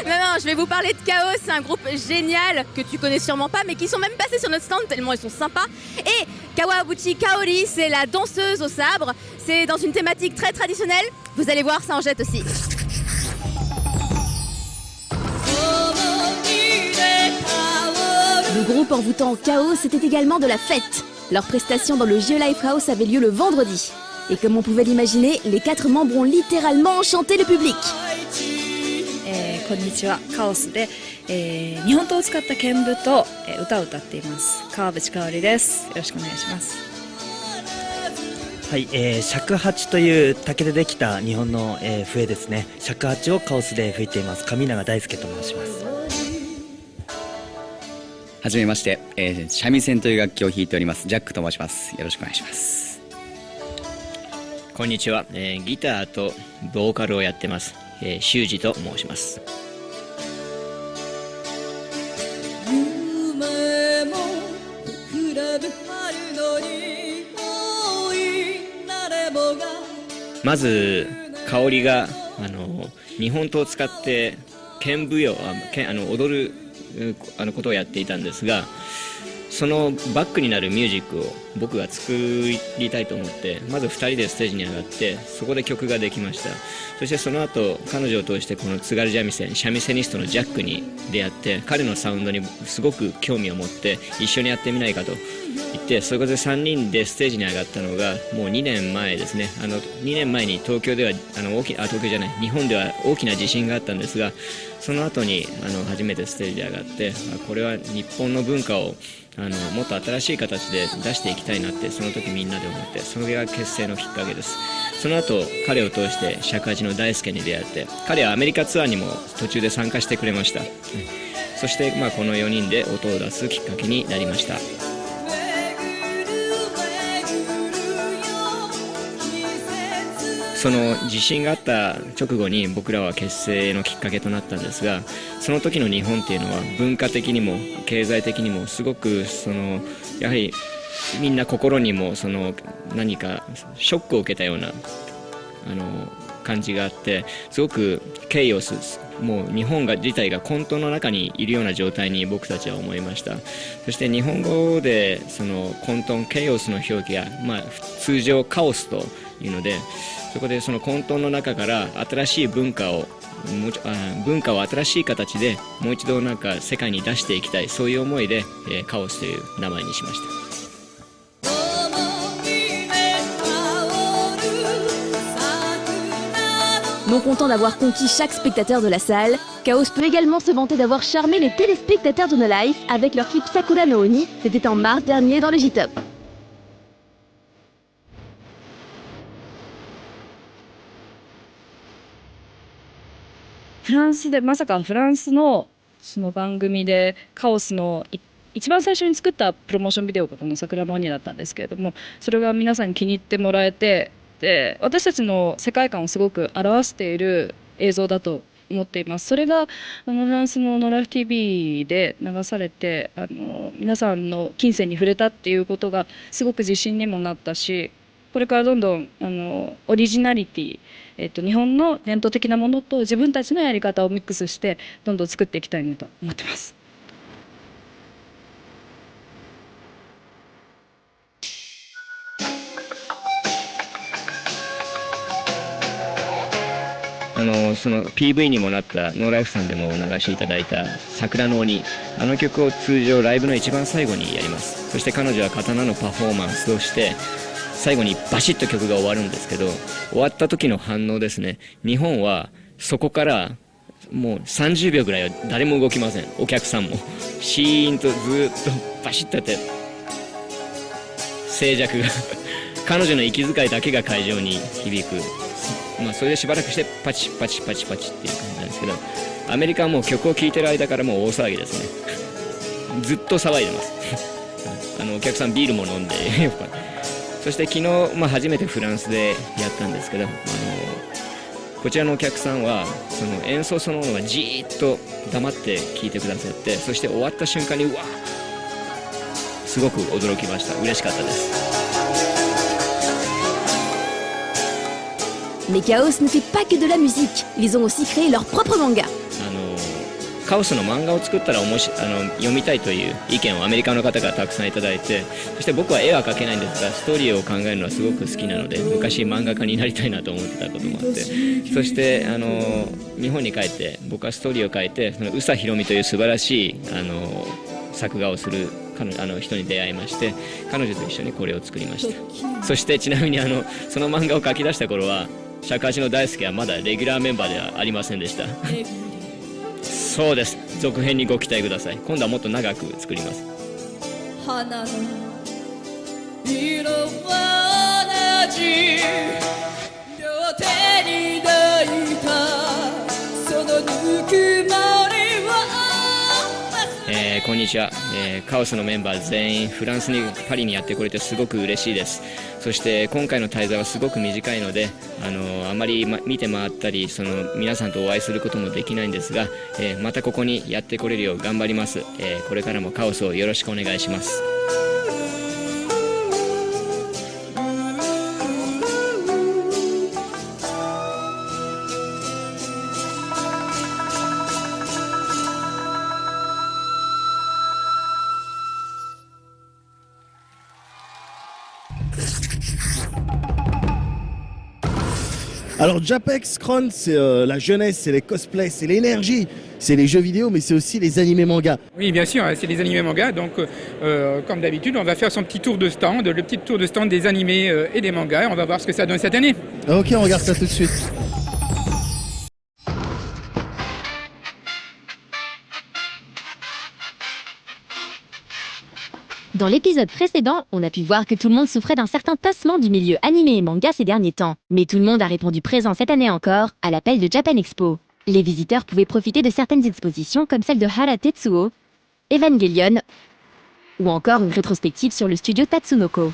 Non, je vais vous parler de Chaos, c'est un groupe génial que tu connais sûrement pas mais qui sont même passés sur notre stand tellement ils sont sympas. Et Kawabuchi Kaori, c'est la danseuse au sabre, c'est dans une thématique très traditionnelle, vous allez voir ça en jette aussi. Le groupe envoûtant Chaos était également de la fête. Leur prestation dans le JE Lifehouse avait lieu le vendredi. Et comme on pouvait l'imaginer, les 4 membres ont littéralement enchanté le public. こんにちは、カオスで、日本刀を使った剣舞と、歌を歌っています川淵香織です。よろしくお願いします。はい、尺八という竹でできた日本の、笛ですね。尺八をカオスで吹いています上永大輔と申します。はじめまして、三味線という楽器を弾いておりますジャックと申します。よろしくお願いします。こんにちは、ギターとボーカルをやってます、修二と申します。まず香りが日本刀を使って剣舞踊踊ることをやっていたんですが、そのバックになるミュージックを僕が作りたいと思ってまず2人でステージに上がってそこで曲ができました。そしてその後彼女を通してこの津軽三味線ニストのジャックに出会って彼のサウンドにすごく興味を持って一緒にやってみないかと言ってそれで3人でステージに上がったのがもう2年前ですね。2年前に東京では日本では大きな地震があったんですがその後に初めてステージで上がってこれは日本の文化をもっと新しい形で出していきたいなってその時みんなで思ってそれが結成のきっかけです。その後彼を通して尺八の大輔に出会って彼はアメリカツアーにも途中で参加してくれました。そしてこの4人で音を出すきっかけになりました。その地震があった直後に僕らは結成のきっかけとなったんですがその時の日本っていうのは文化的にも経済的にもすごくやはりみんな心にも何かショックを受けたような感じがあってすごくケイオスもう日本自体が混沌の中にいるような状態に僕たちは思いました。そして日本語で混沌ケイオスの表記が、通常カオスというのでそこでその混沌の中から新しい文化を新しい形でもう一度世界に出していきたいそういう思いで、カオスという名前にしました。Non content d'avoir conquis chaque spectateur de la salle, Chaos peut également se vanter d'avoir charmé les téléspectateurs de No Life avec leur clip Sakura no Oni, c'était en mars dernier dans le J-Top. フランスでまさかフランスのその番組でカオスの一番最初に作ったプロモーションビデオがこの桜の鬼だったんですけれどもそれが皆さんに気に入ってもらえてで私たちの世界観をすごく表している映像だと思っています。それがフランスのノラフ TV で流されて皆さんの金銭に触れたっていうことがすごく自信にもなったし、これからどんどんオリジナリティ、日本の伝統的なものと自分たちのやり方をミックスしてどんどん作っていきたいなと思ってます。その PV にもなったノーライフさんでも流していただいた桜の鬼、あの曲を通常ライブの一番最後にやります。そして彼女は刀のパフォーマンスをして最後にバシッと曲が終わるんですけど、終わった時の反応ですね、日本はそこからもう30秒ぐらいは誰も動きません。お客さんもシーンとずっとバシッとやって静寂が彼女の息遣いだけが会場に響く。それでしばらくしてパチパチパチパチっていう感じなんですけど、アメリカはもう曲を聴いてる間からもう大騒ぎですね。ずっと騒いでますお客さんビールも飲んでそして昨日、初めてフランスでやったんですけど、こちらのお客さんはその演奏そのものがじーっと黙って聴いてくださって、そして終わった瞬間にうわーすごく驚きました。嬉しかったです。Mais Chaos ne fait pas que de la musique, ils ont aussi créé leur propre manga. カオスの漫画を作ったら読みたいという意見をアメリカの方がたくさんいただいて、そして僕は絵は描けないんですがストーリーを考えるのはすごく好きなので、昔漫画家になりたいなと思ってたこともあって、そして日本に帰って僕はストーリーを書いて、その宇佐弘美という素晴らしい作画をする人に出会いまして、彼女と一緒にこれを作りました。そしてちなみにその漫画を書き出した頃は尺八の大輔はまだレギュラーメンバーではありませんでしたそうです。続編にご期待ください。今度はもっと長く作ります。花の色は同じ、両手に抱いたそのぬくもりはこんにちは、カオスのメンバー全員フランスにパリにやってこれてすごく嬉しいです。そして今回の滞在はすごく短いのであまり、見て回ったり皆さんとお会いすることもできないんですが、またここにやってこれるよう頑張ります。これからもカオスをよろしくお願いします。Alors Japex, Kron, c'est la jeunesse, c'est les cosplays, c'est l'énergie, c'est les jeux vidéo, mais c'est aussi les animés mangas. Oui, bien sûr, c'est les animés mangas. Donc, comme d'habitude, on va faire son petit tour de stand, le petit tour de stand des animés et des mangas. Et on va voir ce que ça donne cette année. Ok, on regarde ça tout de suite. Dans l'épisode précédent, on a pu voir que tout le monde souffrait d'un certain tassement du milieu animé et manga ces derniers temps. Mais tout le monde a répondu présent cette année encore à l'appel de Japan Expo. Les visiteurs pouvaient profiter de certaines expositions comme celle de Hara Tetsuo, Evangelion ou encore une rétrospective sur le studio Tatsunoko.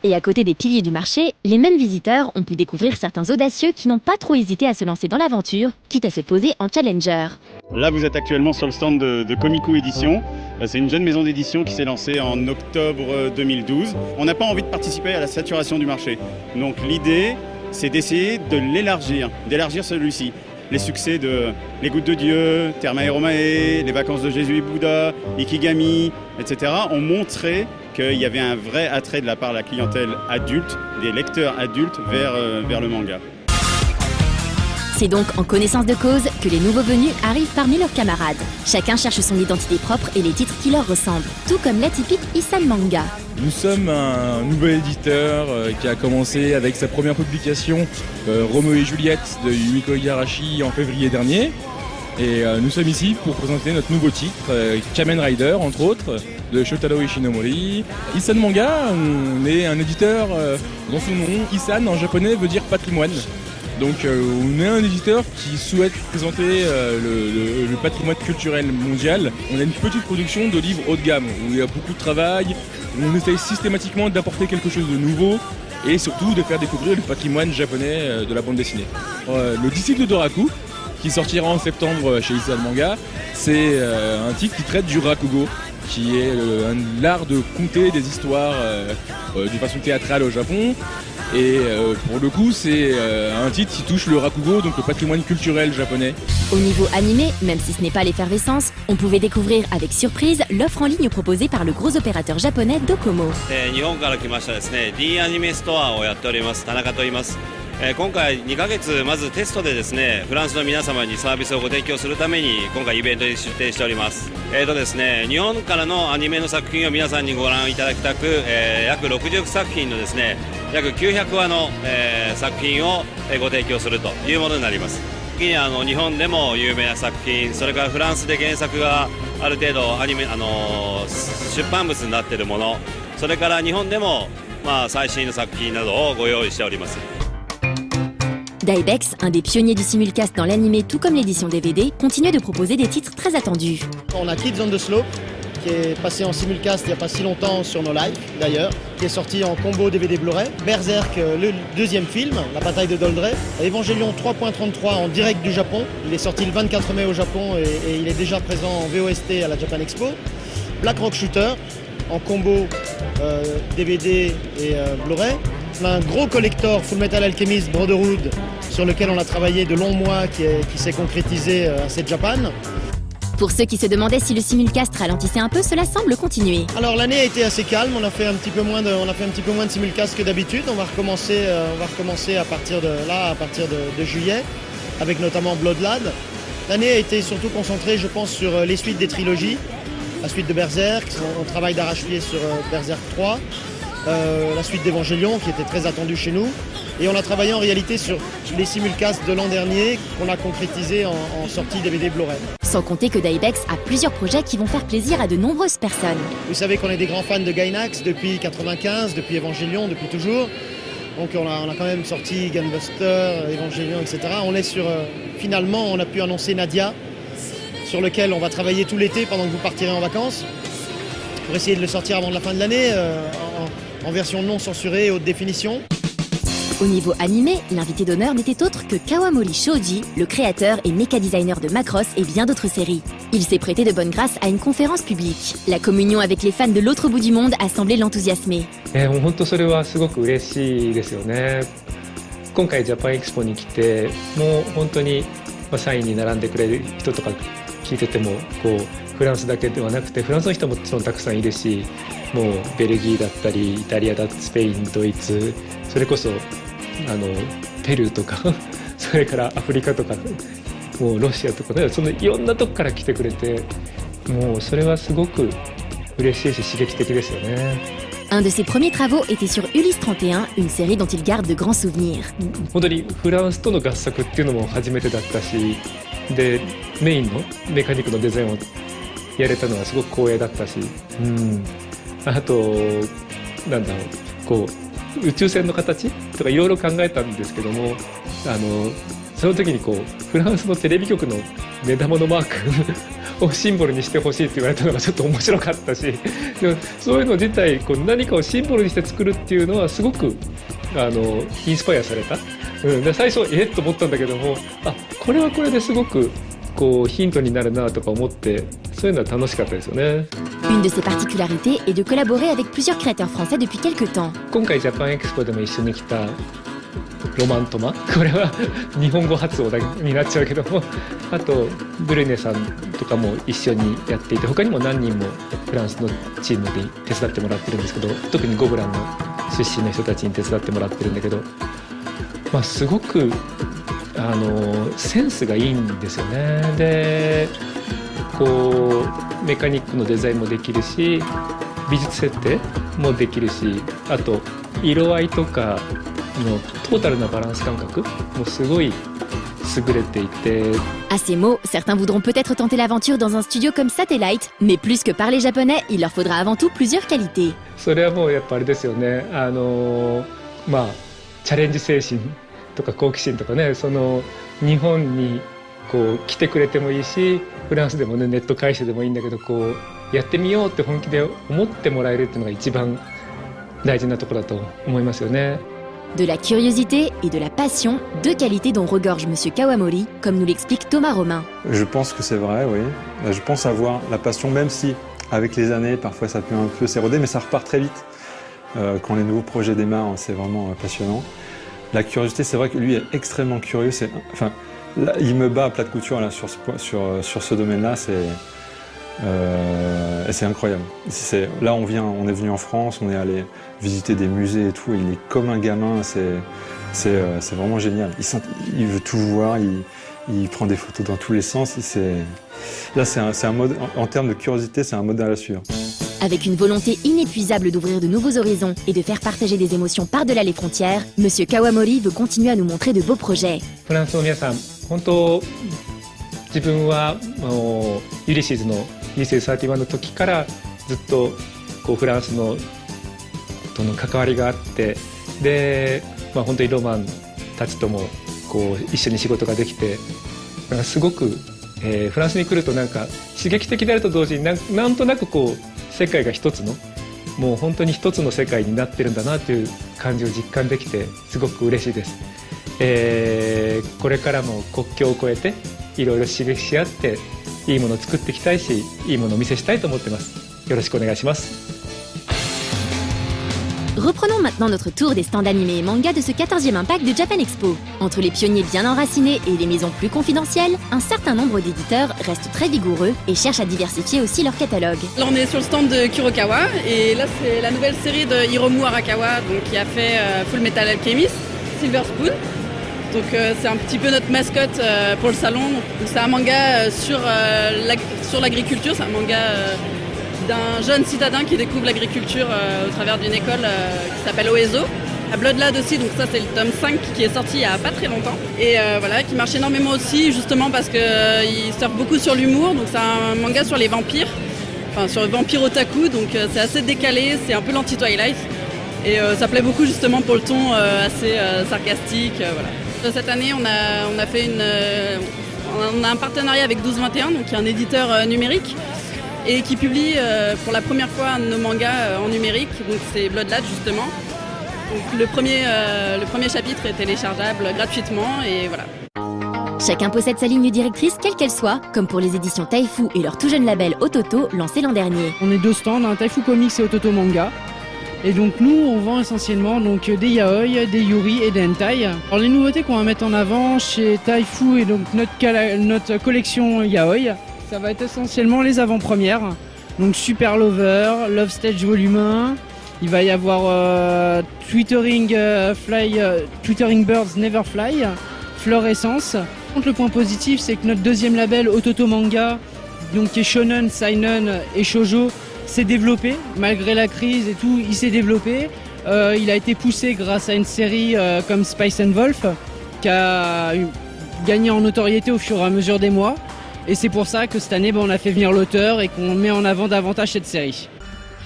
Et à côté des piliers du marché, les mêmes visiteurs ont pu découvrir certains audacieux qui n'ont pas trop hésité à se lancer dans l'aventure, quitte à se poser en challenger. Là, vous êtes actuellement sur le stand de Komiku Édition. C'est une jeune maison d'édition qui s'est lancée en octobre 2012. On n'a pas envie de participer à la saturation du marché. Donc l'idée, c'est d'essayer de d'élargir celui-ci. Les succès de Les Gouttes de Dieu, Thermae Romae, Les Vacances de Jésus et Bouddha, Ikigami, etc. ont montré qu'il y avait un vrai attrait de la part de la clientèle adulte, des lecteurs adultes vers le manga. C'est donc en connaissance de cause que les nouveaux venus arrivent parmi leurs camarades. Chacun cherche son identité propre et les titres qui leur ressemblent, tout comme l'atypique Isan Manga. Nous sommes un nouvel éditeur qui a commencé avec sa première publication Roméo et Juliette de Yumiko Igarashi en février dernier. Et nous sommes ici pour présenter notre nouveau titre, Kamen Rider entre autres, de Shotaro Ishinomori. Isan Manga, on est un éditeur dont son nom, Isan en japonais veut dire patrimoine. Donc on est un éditeur qui souhaite présenter le patrimoine culturel mondial. On a une petite production de livres haut de gamme où il y a beaucoup de travail, où on essaye systématiquement d'apporter quelque chose de nouveau et surtout de faire découvrir le patrimoine japonais de la bande dessinée. Le disciple de Doraku, qui sortira en septembre chez Isao Manga. C'est un titre qui traite du rakugo, qui est l'art de conter des histoires de façon théâtrale au Japon. Et pour le coup, c'est un titre qui touche le rakugo, donc le patrimoine culturel japonais. Au niveau animé, même si ce n'est pas l'effervescence, on pouvait découvrir avec surprise l'offre en ligne proposée par le gros opérateur japonais Docomo. 日本から来ましたですね、D アニメストアをやっております田中と言います。今回2ヶ月まずテストでですね、フランスの皆様にサービスをご提供するために今回イベントに出展しております。ですね、日本からのアニメの作品を皆さんにご覧いただきたく、約60作品のですね、約900話の、作品をご提供するというものになります。次に日本でも有名な作品、それからフランスで原作がある程度アニメ出版物になっているもの、それから日本でも最新の作品などをご用意しております。Daibex, un des pionniers du simulcast dans l'animé tout comme l'édition DVD, continue de proposer des titres très attendus. On a Kids on the Slope, qui est passé en simulcast il n'y a pas si longtemps sur nos lives d'ailleurs, qui est sorti en combo DVD Blu-ray. Berserk, le deuxième film, la bataille de Doldrey. Evangelion 3.33 en direct du Japon. Il est sorti le 24 mai au Japon et il est déjà présent en VOST à la Japan Expo. Black Rock Shooter en combo DVD et Blu-ray. On a un gros collector Full Metal Alchemist Brotherhood sur lequel on a travaillé de longs mois qui s'est concrétisé à cette Japan. Pour ceux qui se demandaient si le simulcast ralentissait un peu, cela semble continuer. Alors l'année a été assez calme, on a fait un petit peu moins de simulcast que d'habitude. On va recommencer à partir de juillet, avec notamment Bloodlad. L'année a été surtout concentrée, je pense, sur les suites des trilogies. La suite de Berserk, on travaille d'arrache-pied sur Berserk 3. La suite d'Evangelion qui était très attendue chez nous. Et on a travaillé en réalité sur les simulcasts de l'an dernier qu'on a concrétisé en sortie DVD Blu-ray. Sans compter que Daibex a plusieurs projets qui vont faire plaisir à de nombreuses personnes. Vous savez qu'on est des grands fans de Gainax depuis 95, depuis Evangelion, depuis toujours. Donc on a quand même sorti Gunbuster, Evangelion, etc. On est sur... finalement, on a pu annoncer Nadia, sur lequel on va travailler tout l'été pendant que vous partirez en vacances, pour essayer de le sortir avant la fin de l'année, en version non censurée et haute définition. Au niveau animé, l'invité d'honneur n'était autre que Kawamori Shoji, le créateur et méca-designer de Macross et bien d'autres séries. Il s'est prêté de bonne grâce à une conférence publique. La communion avec les fans de l'autre bout du monde a semblé l'enthousiasmer. 本当それはすごく嬉しいですよね。今回ジャパンエキスポに来て、もう本当に社員に並んでくれる人とか聞いててもフランスだけではなくてフランスの人ももちろんたくさんいるし、もうベルギーだったりイタリアだったりスペイン、ドイツ、それこそペルーとかそれからアフリカとかもうロシアとかね、そのいろんなとこから来てくれて、もうそれはすごく嬉しいし刺激的ですよね。Un de ses premiers travaux était sur Ulysse 31, une série dont il garde de grands souvenirs. 本当にフランスとの合作っていうのも初めてだったし、でメインのメカニックのデザインをやれたのはすごく光栄だったし、あとなんだろう、宇宙船の形とかいろいろ考えたんですけども、その時にフランスのテレビ局の目玉のマークをシンボルにしてほしいって言われたのがちょっと面白かったし、でもそういうの自体何かをシンボルにして作るっていうのはすごくインスパイアされた。で最初と思ったんだけども、これはこれですごくヒントになるなとか思って、そういうのは楽しかったですよね。Une de ses particularités est de collaborer avec plusieurs créateurs français depuis quelques temps. 今回ジャパンエキスポでも一緒に来たロマントマ、これは日本語発音になっちゃうけども、あとブルネさんとかも一緒にやっていて、他にも何人もフランスのチームで手伝ってもらってるんですけど、特にゴブランの出身の人たちに手伝ってもらってるんだけど、すごくセンスがいいんですよね。でメカニックのデザインもできるし、美術設定もできるし、あと色合いとかのトータルなバランス感覚もすごい優れていて。À ces mots, certains voudront peut-être tenter l'aventure dans un studio comme Satellite, mais plus que parler japonais, il leur faudra avant tout plusieurs qualités. それはもうやっぱあれですよね。チャレンジ精神とか好奇心とかね、日本に来てくれてもいいし、フランスでもねネット回収でもいいんだけど、やってみようって本気で思ってもらえるっていうのが一番大事なところだと思いますよね。De la curiosité et de la passion, deux qualités dont regorge Monsieur Kawamori, comme nous l'explique Thomas Romain. Je pense que c'est vrai, oui. Je pense avoir la passion, même si avec les années, parfois ça peut un peu s'éroder, mais ça repart très vite. Quand les nouveaux projets démarrent, c'est vraiment passionnant. La curiosité, c'est vrai que lui est extrêmement curieux. Enfin, là, il me bat à plat de couture là, sur ce domaine-là. C'est incroyable. Là, on est venu en France, on est allé visiter des musées et tout. Et il est comme un gamin. C'est vraiment génial. Il veut tout voir. Il prend des photos dans tous les sens. Là, c'est un mode. En termes de curiosité, c'est un modèle à suivre. Avec une volonté inépuisable d'ouvrir de nouveaux horizons et de faire partager des émotions par-delà les frontières, Monsieur Kawamori veut continuer à nous montrer de beaux projets. フランスの皆さん、本当自分はユリシーズの2031の時からずっとフランスのとの関わりがあって、で、本当にロマンたちとも一緒に仕事ができて、すごく、フランスに来るとなんか刺激的であると同時になんとなく世界が一つのもう本当に一つの世界になってるんだなという感じを実感できてすごく嬉しいです。これからも国境を越えていろいろ刺激し合っていいものを作っていきたいし、いいものをお見せしたいと思ってます。よろしくお願いします。Reprenons maintenant notre tour des stands animés et mangas de ce 14e impact de Japan Expo. Entre les pionniers bien enracinés et les maisons plus confidentielles, un certain nombre d'éditeurs restent très vigoureux et cherchent à diversifier aussi leur catalogue. Là on est sur le stand de Kurokawa et là c'est la nouvelle série de Hiromu Arakawa qui a fait Full Metal Alchemist, Silver Spoon. Donc c'est un petit peu notre mascotte pour le salon. C'est un manga sur l'agriculture, c'est un manga d'un jeune citadin qui découvre l'agriculture au travers d'une école qui s'appelle Oezo. À Bloodlad aussi, donc ça c'est le tome 5 qui est sorti il n'y a pas très longtemps. Et voilà, qui marche énormément aussi justement parce qu'il surfe beaucoup sur l'humour. Donc c'est un manga sur les vampires, enfin sur le vampire otaku, donc c'est assez décalé, c'est un peu l'anti-Twilight. Et ça plaît beaucoup justement pour le ton assez sarcastique. Voilà. Cette année on a fait on a un partenariat avec 1221, donc qui est un éditeur numérique. Et qui publie pour la première fois un de nos mangas en numérique, donc c'est Bloodlad justement. Donc le premier chapitre est téléchargeable gratuitement et voilà. Chacun possède sa ligne directrice, quelle qu'elle soit, comme pour les éditions Taifu et leur tout jeune label Ototo, lancé l'an dernier. On est deux stands, un Taifu Comics et Ototo Manga. Et donc nous, on vend essentiellement des yaoi, des yuri et des hentai. Alors les nouveautés qu'on va mettre en avant chez Taifu et donc notre collection yaoi, ça va être essentiellement les avant-premières. Donc Super Lover, Love Stage Volume 1. Il va y avoir Twittering Birds Never Fly, Fluorescence. Le point positif, c'est que notre deuxième label, Ototo Manga, donc qui est shonen, seinen et shoujo, s'est développé. Malgré la crise et tout, il s'est développé. Il a été poussé grâce à une série comme Spice and Wolf, qui a gagné en notoriété au fur et à mesure des mois. Et c'est pour ça que cette année, on a fait venir l'auteur et qu'on met en avant davantage cette série.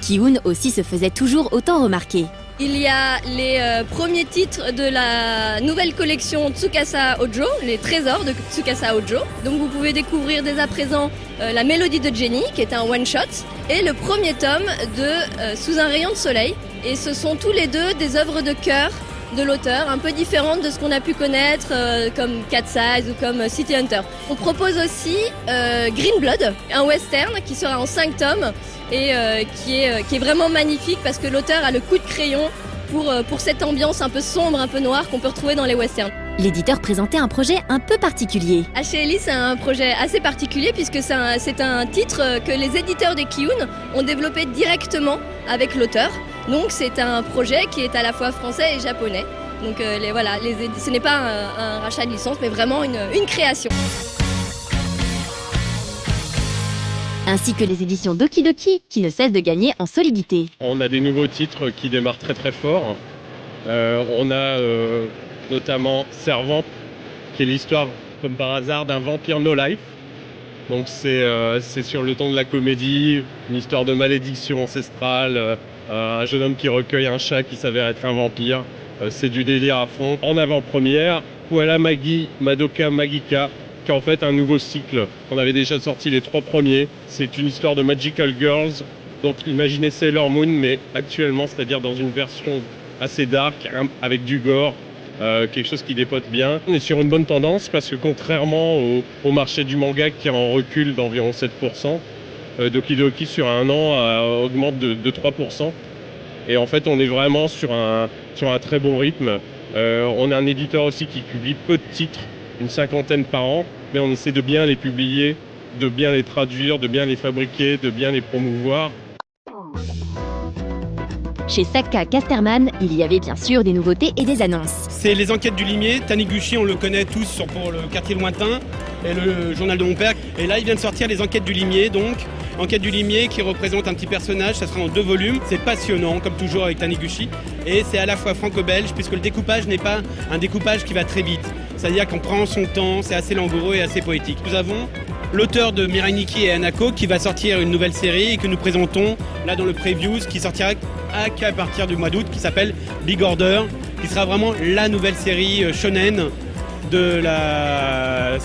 Ki-hoon aussi se faisait toujours autant remarquer. Il y a les premiers titres de la nouvelle collection Tsukasa Hojo, les trésors de Tsukasa Hojo. Donc vous pouvez découvrir dès à présent La Mélodie de Jenny, qui est un one-shot, et le premier tome de Sous un rayon de soleil. Et ce sont tous les deux des œuvres de cœur de l'auteur, un peu différentes de ce qu'on a pu connaître comme Cat's Eyes ou comme City Hunter. On propose aussi Green Blood, un western qui sera en 5 tomes et qui est vraiment magnifique parce que l'auteur a le coup de crayon pour cette ambiance un peu sombre, un peu noire qu'on peut retrouver dans les westerns. L'éditeur présentait un projet un peu particulier. HLI, c'est un projet assez particulier puisque c'est un titre que les éditeurs des Ki-hoon ont développé directement avec l'auteur. Donc c'est un projet qui est à la fois français et japonais. Donc ce n'est pas un rachat de licence, mais vraiment une création. Ainsi que les éditions Doki Doki, qui ne cessent de gagner en solidité. On a des nouveaux titres qui démarrent très très fort. On a notamment Servant, qui est l'histoire, comme par hasard, d'un vampire no life. Donc c'est sur le ton de la comédie, une histoire de malédiction ancestrale, un jeune homme qui recueille un chat qui s'avère être un vampire. C'est du délire à fond. En avant-première, Koala Magi Madoka Magica, qui est en fait un nouveau cycle. On avait déjà sorti les 3 premiers. C'est une histoire de Magical Girls. Donc imaginez Sailor Moon, mais actuellement, c'est-à-dire dans une version assez dark, avec du gore, quelque chose qui dépote bien. On est sur une bonne tendance parce que contrairement au marché du manga qui est en recul d'environ 7%, Doki sur un an augmente de 3%. Et en fait, on est vraiment sur un très bon rythme. On a un éditeur aussi qui publie peu de titres, une 50aine par an, mais on essaie de bien les publier, de bien les traduire, de bien les fabriquer, de bien les promouvoir. Chez Sakka Casterman, il y avait bien sûr des nouveautés et des annonces. C'est les enquêtes du limier. Taniguchi, on le connaît tous pour le quartier lointain et le journal de mon père. Et là, il vient de sortir les enquêtes du limier, donc enquête du limier qui représente un petit personnage. Ça sera en 2 volumes. C'est passionnant, comme toujours avec Taniguchi. Et c'est à la fois franco-belge, puisque le découpage n'est pas un découpage qui va très vite. C'est-à-dire qu'on prend son temps, c'est assez langoureux et assez poétique. Nous avons l'auteur de Mirai Nikki et Hanako qui va sortir une nouvelle série et que nous présentons là dans le previews qui sortira qu'à partir du mois d'août, qui s'appelle Big Order, qui sera vraiment la nouvelle série shonen de la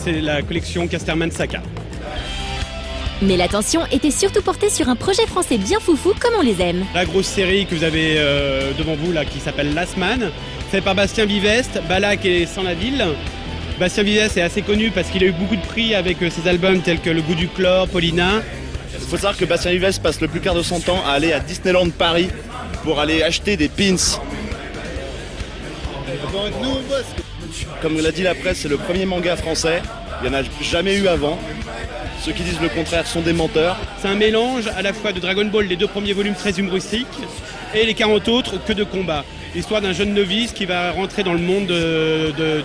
collection Casterman Sakka. Mais l'attention était surtout portée sur un projet français bien foufou comme on les aime. La grosse série que vous avez devant vous là qui s'appelle Last Man, fait par Bastien Viveste, Balak et Sans la Ville. Bastien Viveste est assez connu parce qu'il a eu beaucoup de prix avec ses albums tels que Le Goût du Chlore, Paulina. Il faut savoir que Bastien Viveste passe le plus clair de son temps à aller à Disneyland Paris pour aller acheter des pins. Comme l'a dit la presse, c'est le premier manga français. Il n'y en a jamais eu avant. Ceux qui disent le contraire sont des menteurs. C'est un mélange à la fois de Dragon Ball, les 2 premiers volumes très humoristiques, et les 40 autres que de combat. L'histoire d'un jeune novice qui va rentrer dans le monde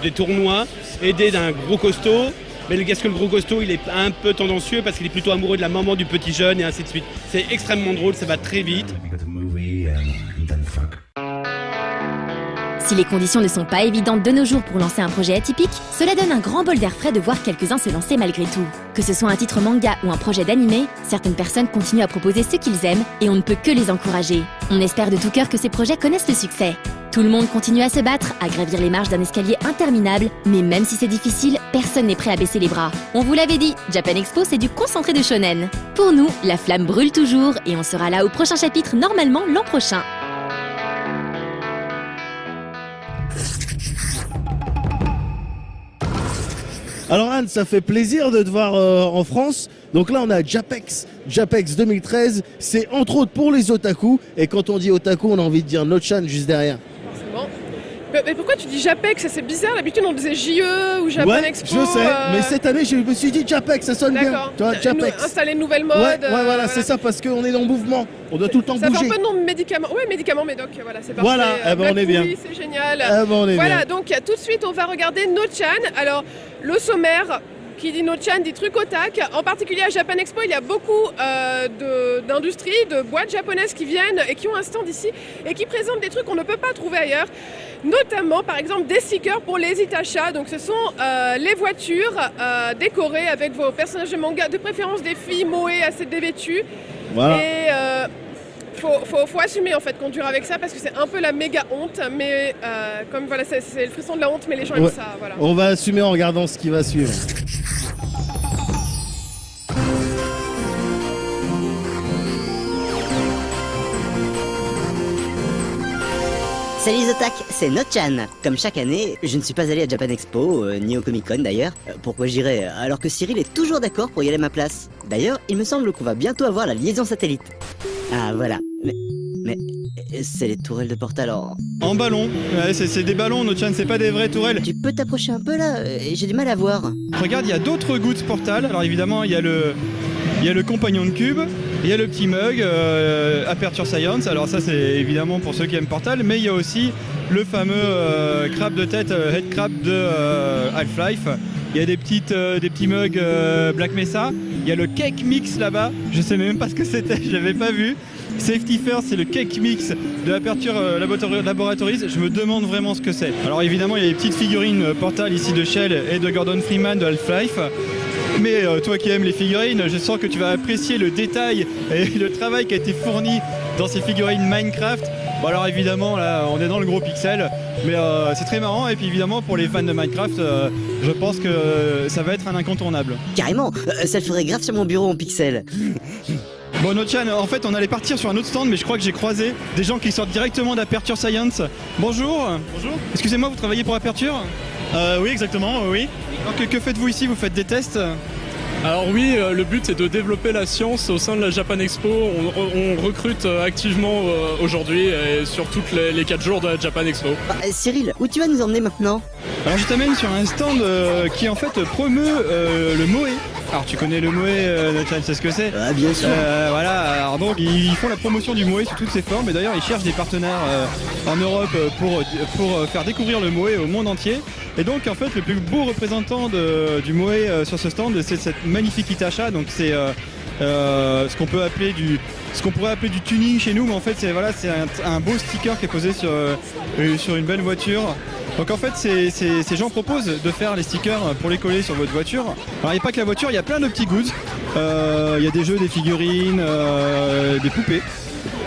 des tournois, aidé d'un gros costaud. Mais le gros costaud, il est un peu tendancieux parce qu'il est plutôt amoureux de la maman du petit jeune et ainsi de suite. C'est extrêmement drôle, ça va très vite. Si les conditions ne sont pas évidentes de nos jours pour lancer un projet atypique, cela donne un grand bol d'air frais de voir quelques-uns se lancer malgré tout. Que ce soit un titre manga ou un projet d'animé, certaines personnes continuent à proposer ce qu'ils aiment et on ne peut que les encourager. On espère de tout cœur que ces projets connaissent le succès. Tout le monde continue à se battre, à gravir les marches d'un escalier interminable, mais même si c'est difficile, personne n'est prêt à baisser les bras. On vous l'avait dit, Japan Expo c'est du concentré de shonen. Pour nous, la flamme brûle toujours et on sera là au prochain chapitre normalement l'an prochain. Alors Anne, ça fait plaisir de te voir en France. Donc là on a Japex 2013, c'est entre autres pour les otaku. Et quand on dit otaku, on a envie de dire Nochan juste derrière. C'est bon. Mais pourquoi tu dis Japex? C'est bizarre, d'habitude on disait JE ou Japan Expo. Je sais, mais cette année je me suis dit Japex, ça sonne bien. Tu vois, Japex. Installer une nouvelle mode. Ouais, voilà, c'est ça, parce qu'on est en mouvement. On doit tout le temps bouger. Ça fait un peu de nom de médicament. Ouais, médicament médoc, voilà, c'est parfait. Voilà, on est bien. C'est génial. On est voilà, bien. donc tout de suite on va regarder Nochan. Alors, le sommaire qui dit Nochan dit truc otak. En particulier à Japan Expo, il y a beaucoup d'industries, de boîtes japonaises qui viennent et qui ont un stand ici et qui présentent des trucs qu'on ne peut pas trouver ailleurs. Notamment, par exemple, des stickers pour les Itacha. Donc, ce sont les voitures décorées avec vos personnages de manga, de préférence des filles moe assez dévêtues. Voilà. Et faut assumer en fait conduire avec ça parce que c'est un peu la méga honte. Mais comme voilà, c'est le frisson de la honte, mais les gens aiment ça. Voilà. On va assumer en regardant ce qui va suivre. Salut les otak, c'est Nochan. Comme chaque année, je ne suis pas allé à Japan Expo, ni au Comic Con d'ailleurs. Pourquoi j'irais alors que Cyril est toujours d'accord pour y aller à ma place? D'ailleurs, il me semble qu'on va bientôt avoir la liaison satellite. Ah voilà, mais c'est les tourelles de Portal en ballon, ouais, c'est des ballons Nochan, c'est pas des vraies tourelles. Tu peux t'approcher un peu là, j'ai du mal à voir. Regarde, il y a d'autres gouttes Portal, alors évidemment il y a le compagnon de cube, il y a le petit mug, Aperture Science, alors ça c'est évidemment pour ceux qui aiment Portal, mais il y a aussi le fameux crabe de tête, head crab de Half-Life. Il y a des petits mugs Black Mesa, il y a le cake mix là-bas, je sais même pas ce que c'était, je l'avais pas vu. Safety First, c'est le cake mix de Aperture Laboratories, je me demande vraiment ce que c'est. Alors évidemment il y a les petites figurines Portal ici de Shell et de Gordon Freeman de Half-Life. Mais toi qui aimes les figurines, je sens que tu vas apprécier le détail et le travail qui a été fourni dans ces figurines Minecraft. Bon alors évidemment là on est dans le gros pixel, mais c'est très marrant et puis évidemment pour les fans de Minecraft, je pense que ça va être un incontournable. Carrément, ça le ferait grave sur mon bureau en pixel. Bon, No-chan, en fait, on allait partir sur un autre stand, mais je crois que j'ai croisé des gens qui sortent directement d'Aperture Science. Bonjour. Bonjour. Excusez-moi, vous travaillez pour Aperture ? Oui, exactement, oui. Alors, que faites-vous ici ? Vous faites des tests ? Alors oui, le but c'est de développer la science au sein de la Japan Expo. On recrute activement aujourd'hui et sur toutes les 4 jours de la Japan Expo. Cyril, où tu vas nous emmener maintenant ? Alors je t'amène sur un stand qui en fait promeut le Moe. Alors tu connais le Moe, No-chan, c'est ce que c'est ? Ah bien sûr. Voilà, alors donc ils font la promotion du Moe sous toutes ses formes et d'ailleurs ils cherchent des partenaires en Europe pour faire découvrir le Moe au monde entier. Et donc en fait le plus beau représentant du Moe sur ce stand, c'est cette magnifique Hitacha. Donc c'est ce qu'on pourrait appeler du tuning chez nous, mais en fait c'est un beau sticker qui est posé sur une belle voiture. Donc en fait ces gens proposent de faire les stickers pour les coller sur votre voiture. Alors il n'y a pas que la voiture, il y a plein de petits goods. Il y a des jeux, des figurines, des poupées.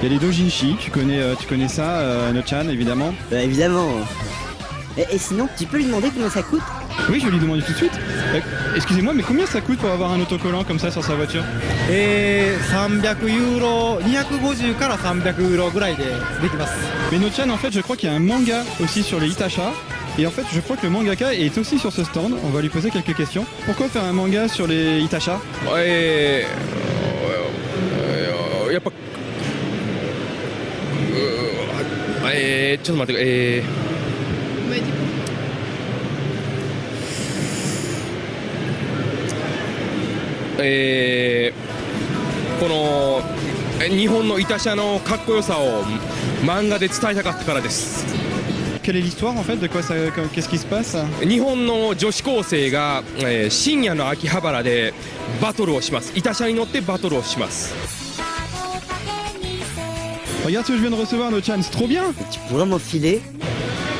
Il y a les dojinshi, tu connais ça, No-chan évidemment. Évidemment. Et sinon, tu peux lui demander combien ça coûte ? Oui, je vais lui demander tout de suite. Excusez-moi, mais combien ça coûte pour avoir un autocollant comme ça sur sa voiture ? 300 ユーロ、250から300ユーロぐらいでできます。 Mais No-chan, en fait, je crois qu'il y a un manga aussi sur les Hitacha. Et en fait, je crois que le mangaka est aussi sur ce stand. On va lui poser quelques questions. Pourquoi faire un manga sur les Hitacha ? やっぱちょっと待ってこの日本のイタ車のかっこよさを漫画で伝えたかったからです。 Quelle est l'histoire en fait ? De quoi ça, qu'est-ce qui se passe ? 日本の女子高生が、深夜の秋葉原でバトルをします。イタ車に乗ってバトルをします。 Regarde ce que je viens de recevoir, No-chan, c'est trop bien. Tu pourrais m'enfiler ?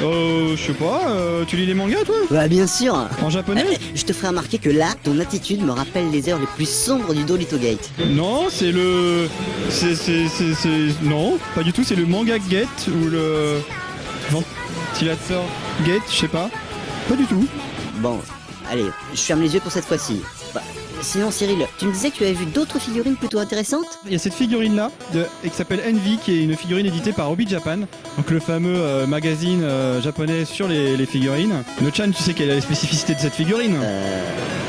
Je sais pas, tu lis les mangas toi ? Bah bien sûr. En japonais ? Je te ferai remarquer que là, ton attitude me rappelle les heures les plus sombres du Dolittle Gate. Non, c'est le... Non, pas du tout, c'est le manga gate ou le... ventilateur gate, je sais pas. Pas du tout. Bon, allez, je ferme les yeux pour cette fois-ci. Sinon Cyril, tu me disais que tu avais vu d'autres figurines plutôt intéressantes ? Il y a cette figurine là qui s'appelle Envy, qui est une figurine éditée par Hobby Japan, donc le fameux magazine japonais sur les figurines. No-chan, tu sais quelle est la spécificité de cette figurine ?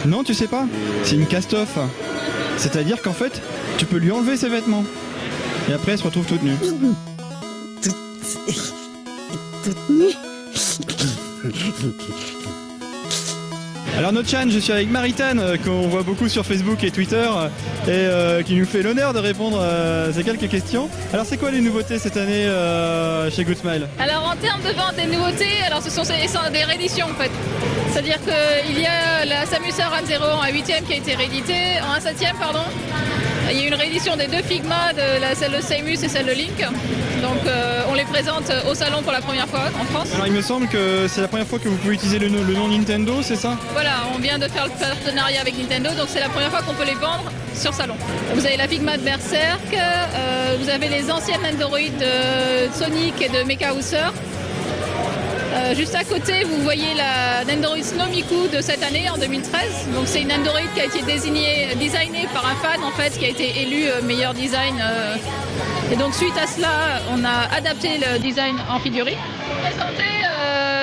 Non, tu sais pas ? C'est une cast-off. C'est-à-dire qu'en fait, tu peux lui enlever ses vêtements. Et après elle se retrouve toute nue. Toute nue ? Alors No-chan, je suis avec Maritane, qu'on voit beaucoup sur Facebook et Twitter, et qui nous fait l'honneur de répondre à ces quelques questions. Alors c'est quoi les nouveautés cette année chez Good Smile ? Alors en termes de vente des nouveautés, alors ce sont des rééditions en fait. C'est-à-dire qu'il y a la Samus Aran 0 en 8ème qui a été rééditée, en 1/7ème pardon. Il y a une réédition des deux Figma, celle de Samus et celle de Link. Donc on les présente au salon pour la première fois en France. Alors il me semble que c'est la première fois que vous pouvez utiliser le nom Nintendo, c'est ça ? Voilà, on vient de faire le partenariat avec Nintendo, donc c'est la première fois qu'on peut les vendre sur salon. Vous avez la Figma de Berserk, vous avez les anciennes Android de Sonic et de Mecha Hauser. Juste à côté, vous voyez la Nandoroid Snomiku de cette année, en 2013. Donc c'est une Android qui a été designée par un fan en fait, qui a été élu meilleur design. Et donc suite à cela, on a adapté le design en figurine. Pour présenter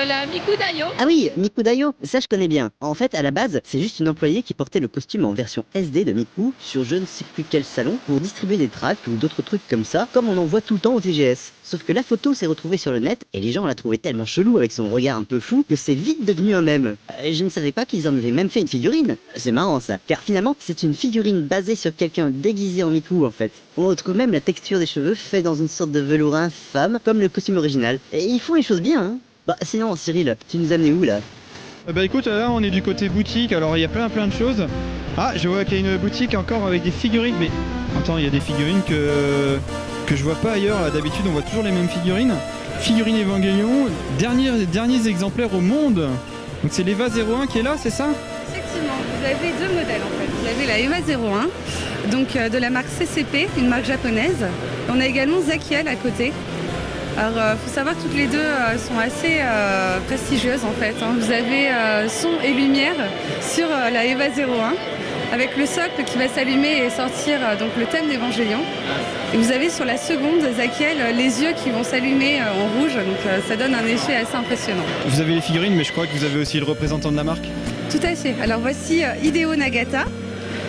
la Miku Dayo. Ah oui, Miku Dayo, ça je connais bien. En fait, à la base, c'est juste une employée qui portait le costume en version SD de Miku sur je ne sais plus quel salon pour distribuer des tracts ou d'autres trucs comme ça, comme on en voit tout le temps au TGS. Sauf que la photo s'est retrouvée sur le net et les gens la trouvaient tellement chelou avec son regard un peu fou que c'est vite devenu un mème. Je ne savais pas qu'ils en avaient même fait une figurine. C'est marrant ça, car finalement c'est une figurine basée sur quelqu'un déguisé en Miku en fait. On retrouve même la texture des cheveux fait dans une sorte de velours infâme comme le costume original. Et ils font les choses bien hein. Bah sinon Cyril, tu nous as amené où là ? Bah écoute, là on est du côté boutique, alors il y a plein de choses. Ah, je vois qu'il y a une boutique encore avec des figurines, mais attends, il y a des figurines que je vois pas ailleurs. D'habitude on voit toujours les mêmes figurines. Figurine Evangelion, derniers exemplaires au monde. Donc c'est l'Eva 01 qui est là, c'est ça ? Effectivement, vous avez deux modèles en fait. Vous avez la Eva 01, donc de la marque CCP, une marque japonaise. On a également Zakiel à côté. Alors, faut savoir que toutes les deux sont assez prestigieuses en fait. Hein. Vous avez son et lumière sur la Eva 01 avec le socle qui va s'allumer et sortir donc le thème d'Evangélion. Et vous avez sur la seconde, Zakiel, les yeux qui vont s'allumer en rouge, donc ça donne un effet assez impressionnant. Vous avez les figurines, mais je crois que vous avez aussi le représentant de la marque. Tout à fait. Alors voici Hideo Nagata,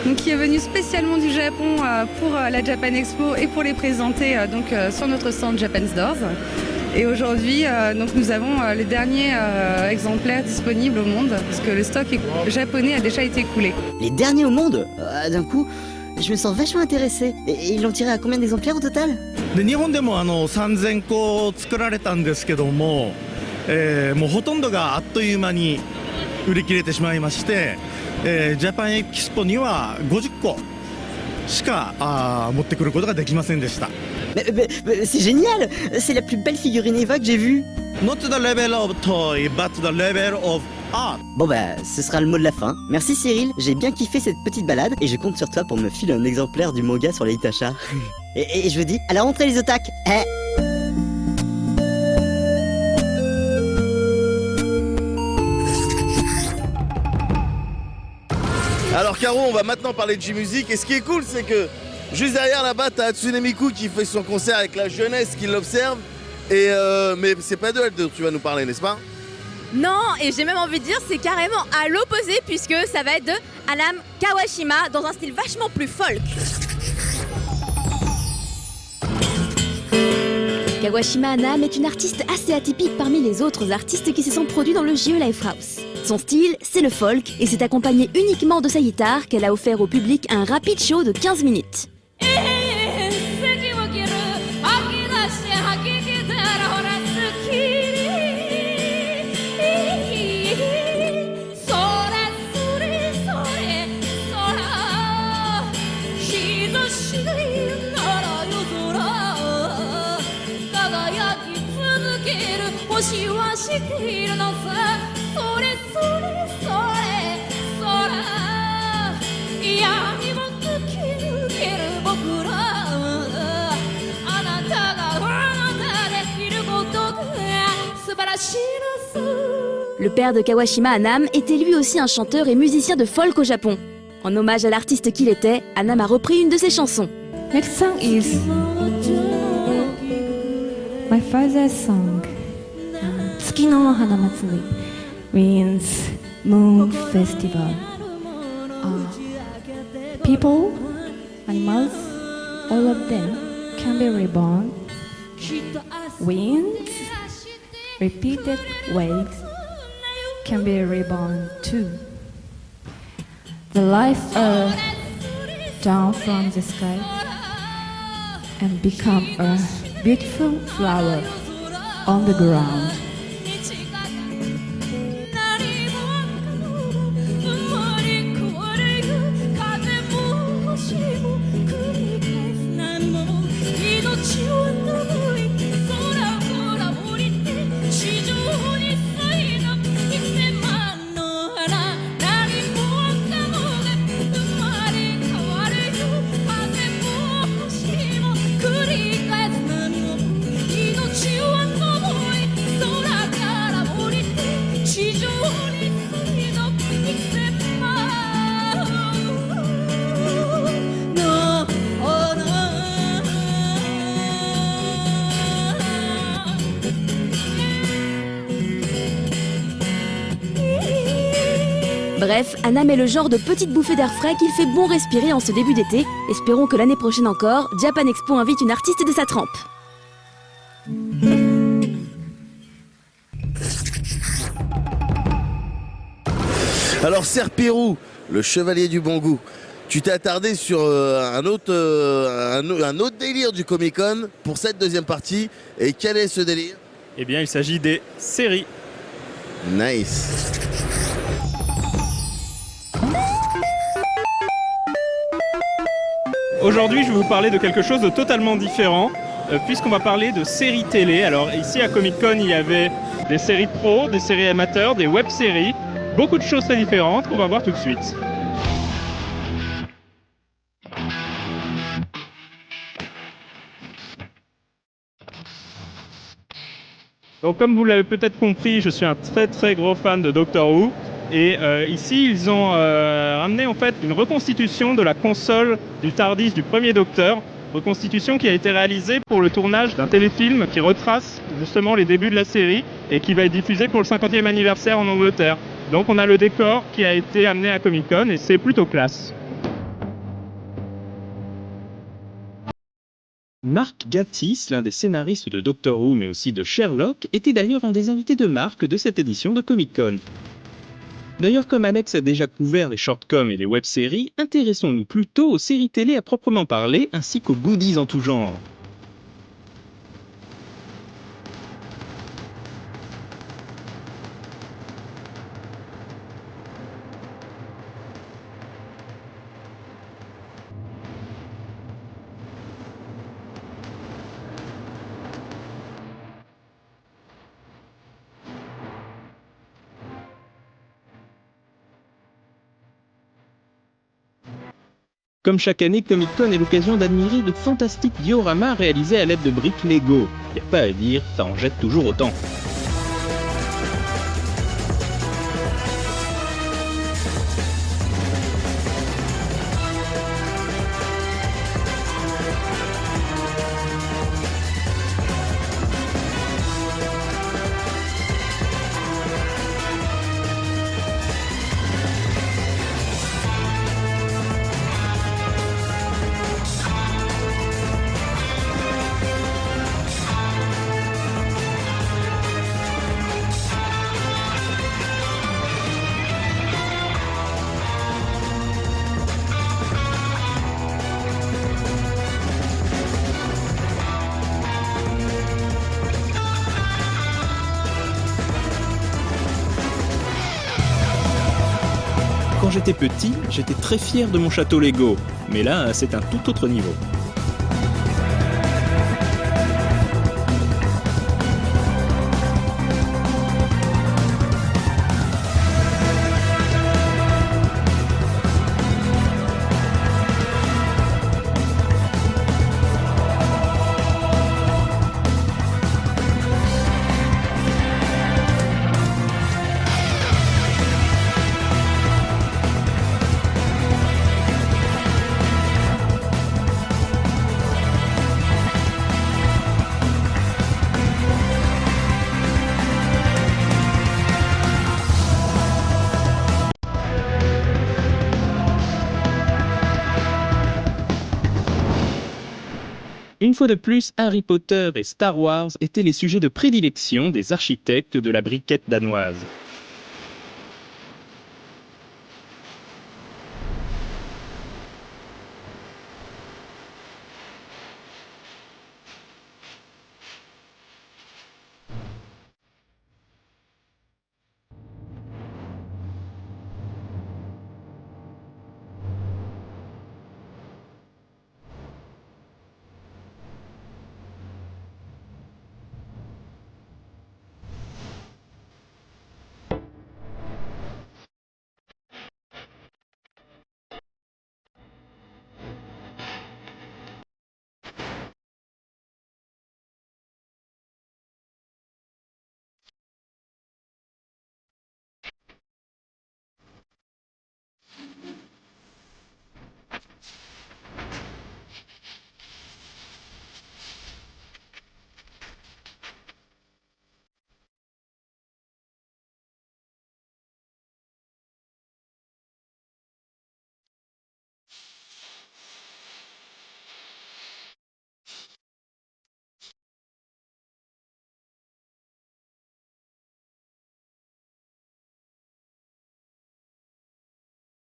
donc, qui est venu spécialement du Japon pour la Japan Expo et pour les présenter sur notre stand Japan Stores. Et aujourd'hui, nous avons les derniers exemplaires disponibles au monde, parce que le stock japonais a déjà été écoulé. Les derniers au monde d'un coup, je me sens vachement intéressé. Et ils l'ont tiré à combien d'exemplaires au total? で日本でも3000個作られたんですけども、もうほとんどがあっという間に売り切れてしまいまして、ジャパンエキスポには50個しか持ってくることができませんでした。Mais c'est génial! C'est la plus belle figurine Eva que j'ai vue! Not the level of toy, but the level of art. Bon bah, ce sera le mot de la fin. Merci Cyril, j'ai bien kiffé cette petite balade et je compte sur toi pour me filer un exemplaire du manga sur les Hitacha. et je vous dis, à la rentrée les otaks! Alors Caro, on va maintenant parler de J-Music et ce qui est cool c'est que juste derrière là-bas t'as Hatsune Miku qui fait son concert avec la jeunesse qui l'observe et mais c'est pas d'elle dont tu vas nous parler, n'est-ce pas? Non, et j'ai même envie de dire c'est carrément à l'opposé puisque ça va être de Anam Kawashima dans un style vachement plus folk. Kawashima Anam est une artiste assez atypique parmi les autres artistes qui se sont produits dans le JE Lifehouse. Son style, c'est le folk, et c'est accompagné uniquement de sa guitare qu'elle a offert au public un rapide show de 15 minutes. Le père de Kawashima Anam était lui aussi un chanteur et musicien de folk au Japon. En hommage à l'artiste qu'il était, Anam a repris une de ses chansons. Next song is my father's song. Tsuki no Hana Matsuri means Moon Festival. People, animals, all of them can be reborn. Winds, repeated waves can be reborn too. The life earth down from the sky and become a beautiful flower on the ground. Bref, Anam est le genre de petite bouffée d'air frais qu'il fait bon respirer en ce début d'été. Espérons que l'année prochaine encore, Japan Expo invite une artiste de sa trempe. Alors Serpirou, le chevalier du bon goût, tu t'es attardé sur un autre délire du Comic-Con pour cette deuxième partie. Et quel est ce délire? Eh bien, il s'agit des séries. Nice. Aujourd'hui, je vais vous parler de quelque chose de totalement différent, puisqu'on va parler de séries télé. Alors ici à Comic-Con, il y avait des séries pro, des séries amateurs, des web-séries, beaucoup de choses très différentes qu'on va voir tout de suite. Donc comme vous l'avez peut-être compris, je suis un très gros fan de Doctor Who. Et ici, ils ont ramené en fait une reconstitution de la console du TARDIS du premier Docteur, reconstitution qui a été réalisée pour le tournage d'un téléfilm qui retrace justement les débuts de la série et qui va être diffusé pour le 50e anniversaire en Angleterre. Donc on a le décor qui a été amené à Comic-Con et c'est plutôt classe. Mark Gatiss, l'un des scénaristes de Doctor Who mais aussi de Sherlock, était d'ailleurs un des invités de marque de cette édition de Comic-Con. D'ailleurs, comme Alex a déjà couvert les shortcoms et les web-séries, intéressons-nous plutôt aux séries télé à proprement parler, ainsi qu'aux goodies en tout genre. Comme chaque année, Comic-Con est l'occasion d'admirer de fantastiques dioramas réalisés à l'aide de briques Lego. Y a pas à dire, ça en jette toujours autant. Quand j'étais petit, j'étais très fier de mon château Lego, mais là, c'est un tout autre niveau. Une fois de plus, Harry Potter et Star Wars étaient les sujets de prédilection des architectes de la briquette danoise.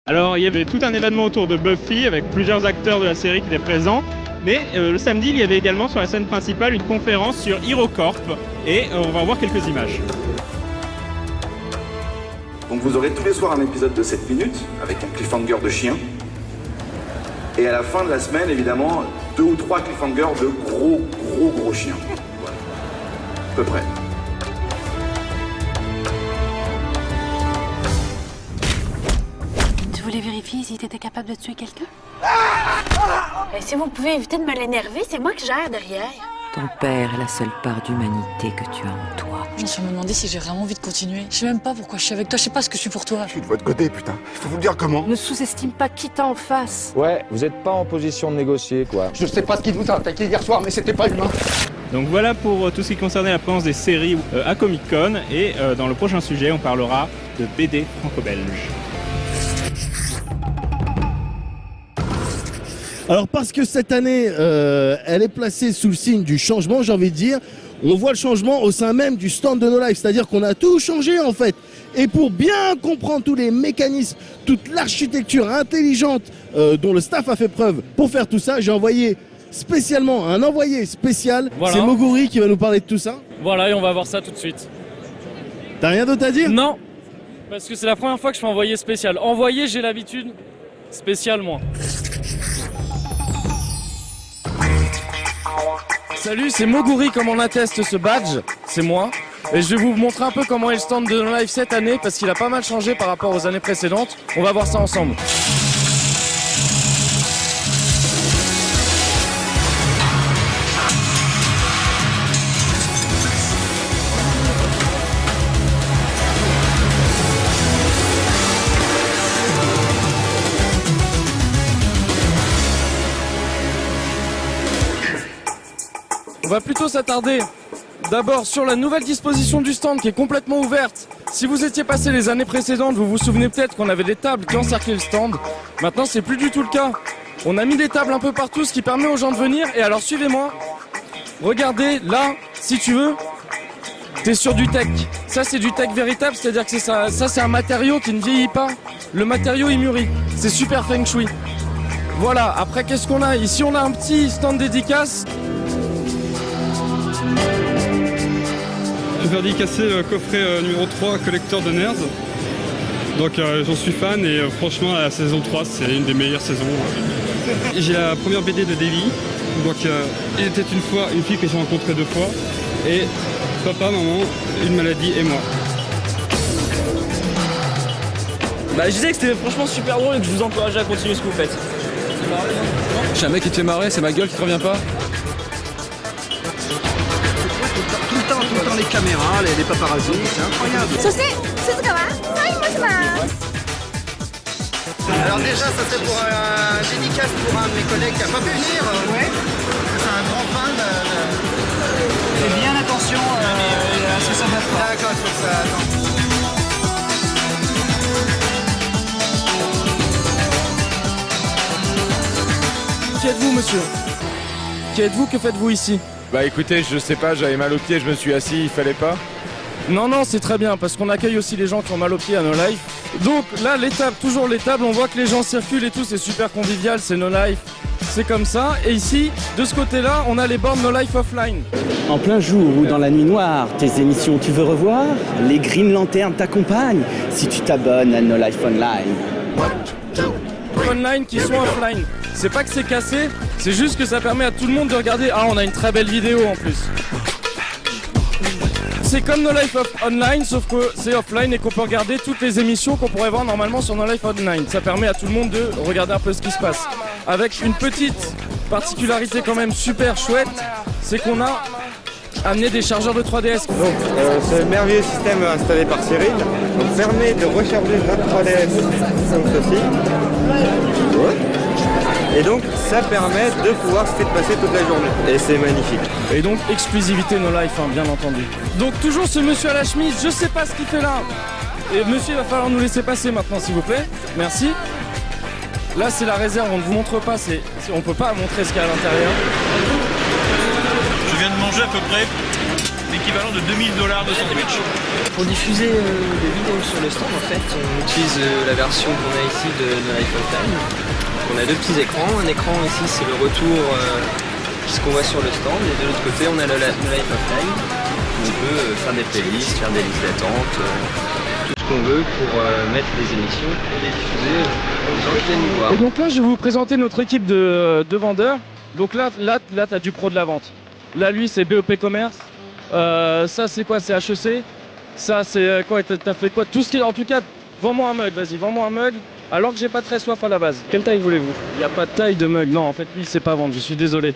Alors il y avait tout un événement autour de Buffy avec plusieurs acteurs de la série qui étaient présents. Mais le samedi, il y avait également sur la scène principale une conférence sur HeroCorp et on va voir quelques images. Donc vous aurez tous les soirs un épisode de 7 minutes avec un cliffhanger de chien. Et à la fin de la semaine, évidemment, 2 ou 3 cliffhangers de gros chiens. Voilà. À peu près. Tu voulais vérifier si t'étais capable de tuer quelqu'un? Et si vous pouvez éviter de me l'énerver, c'est moi qui gère derrière. Ton père est la seule part d'humanité que tu as en toi. Je me suis demandé si j'ai vraiment envie de continuer. Je sais même pas pourquoi je suis avec toi, je sais pas ce que je suis pour toi. Je suis de votre côté, putain. Il faut vous le dire comment. Ne sous-estime pas qui t'a en face. Ouais, vous êtes pas en position de négocier, quoi. Je sais pas ce qui vous a attaqué hier soir, mais c'était pas humain. Donc voilà pour tout ce qui concernait la présence des séries à Comic Con. Et dans le prochain sujet, on parlera de BD franco-belge. Alors parce que cette année, elle est placée sous le signe du changement, j'ai envie de dire, on voit le changement au sein même du stand de No Life, c'est-à-dire qu'on a tout changé en fait. Et pour bien comprendre tous les mécanismes, toute l'architecture intelligente dont le staff a fait preuve pour faire tout ça, j'ai envoyé spécialement un envoyé spécial, voilà. C'est Moguri qui va nous parler de tout ça. Voilà, et on va voir ça tout de suite. T'as rien d'autre à dire? Non, parce que c'est la première fois que je fais envoyé spécial. Envoyé, j'ai l'habitude, spécial moins. Salut, c'est Moguri comme on atteste ce badge, c'est moi. Et je vais vous montrer un peu comment est le stand de No Life cette année parce qu'il a pas mal changé par rapport aux années précédentes. On va voir ça ensemble. On va plutôt s'attarder d'abord sur la nouvelle disposition du stand qui est complètement ouverte. Si vous étiez passé les années précédentes, vous vous souvenez peut-être qu'on avait des tables qui encerclaient le stand. Maintenant, c'est plus du tout le cas. On a mis des tables un peu partout, ce qui permet aux gens de venir. Et alors, suivez-moi. Regardez, là, si tu veux, t'es sur du tech. Ça, c'est du tech véritable, c'est-à-dire que ça, c'est un matériau qui ne vieillit pas. Le matériau, il mûrit. C'est super feng shui. Voilà, après, qu'est-ce qu'on a? Ici, on a un petit stand dédicace. Je vais faire dédicacer le coffret numéro 3 collector de Nerds. Donc j'en suis fan et franchement la saison 3 c'est une des meilleures saisons. J'ai la première BD de Davy. Donc il était une fois une fille que j'ai rencontrée 2 fois. Et papa, maman, une maladie et moi. Bah je disais que c'était franchement super drôle et que je vous encourageais à continuer ce que vous faites. J'ai un mec qui te fait marrer, c'est ma gueule qui te revient pas. Tout le temps les caméras, les paparazzis, c'est incroyable. Alors déjà, ça c'est pour un dédicace pour un de mes collègues qui n'a pas pu venir. Ouais. C'est un grand fan. Fais bien attention à ce que ça va faire. D'accord, il faut que ça attend. Qui êtes-vous, monsieur? Qui êtes-vous? Que faites-vous ici? Bah écoutez, je sais pas, j'avais mal aux pieds, je me suis assis, il fallait pas. Non, non, c'est très bien, parce qu'on accueille aussi les gens qui ont mal aux pieds à No Life. Donc là, les tables, toujours les tables, on voit que les gens circulent et tout, c'est super convivial, c'est No Life, c'est comme ça. Et ici, de ce côté-là, on a les bornes No Life Offline. En plein jour ou dans la nuit noire, tes émissions tu veux revoir? Les Green Lanterns t'accompagnent si tu t'abonnes à No Life Online. Online qui sont offline. C'est pas que c'est cassé, c'est juste que ça permet à tout le monde de regarder. Ah, on a une très belle vidéo en plus. C'est comme No Life Online, sauf que c'est offline et qu'on peut regarder toutes les émissions qu'on pourrait voir normalement sur No Life Online. Ça permet à tout le monde de regarder un peu ce qui se passe. Avec une petite particularité quand même super chouette, c'est qu'on a amené des chargeurs de 3DS. Donc, ce merveilleux système installé par Cyril permet de recharger notre 3DS comme ceci. Ouais. Et donc ça permet de pouvoir se passer toute la journée. Et c'est magnifique. Et donc exclusivité No Life, hein, bien entendu. Donc toujours ce monsieur à la chemise, je sais pas ce qu'il fait là. Et monsieur, il va falloir nous laisser passer maintenant s'il vous plaît. Merci. Là c'est la réserve, on ne vous montre pas, on peut pas montrer ce qu'il y a à l'intérieur. Je viens de manger à peu près l'équivalent de $2000 de sandwich. Pour diffuser des vidéos sur le stand, en fait, on utilise la version qu'on a ici de No Life Offline. On a 2 petits écrans. Un écran ici, c'est le retour de ce qu'on voit sur le stand. Et de l'autre côté, on a le No Life Offline. On peut faire des playlists, faire des listes d'attente, tout ce qu'on veut pour mettre les émissions et les diffuser aux gens qui viennent nous voir. Et donc là, je vais vous présenter notre équipe de vendeurs. Donc là tu as du pro de la vente. Là, lui, c'est BEP Commerce. Ça, c'est quoi? C'est HEC. Ça, c'est quoi? T'as fait quoi? Tout ce qui est... En tout cas, vends-moi un mug, vas-y, vends-moi un mug. Alors que j'ai pas très soif à la base. Quelle taille voulez-vous? Il n'y a pas de taille de mug. Non, en fait, lui, il sait pas vendre, je suis désolé.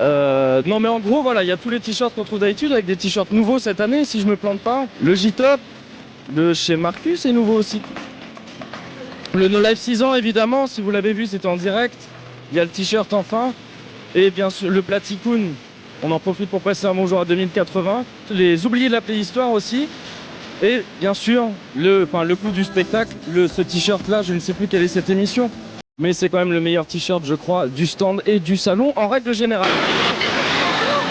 Non mais en gros voilà, il y a tous les t-shirts qu'on trouve d'habitude avec des t-shirts nouveaux cette année si je me plante pas. Le J-Top de chez Marcus est nouveau aussi. Le No Life 6 ans évidemment, si vous l'avez vu c'était en direct. Il y a le t-shirt enfin. Et bien sûr le Platicoon, on en profite pour passer un bonjour à 2080. Les oubliés de la préhistoire aussi. Et bien sûr le coup du spectacle, ce t-shirt là, je ne sais plus quelle est cette émission. Mais c'est quand même le meilleur t-shirt, je crois, du stand et du salon en règle générale.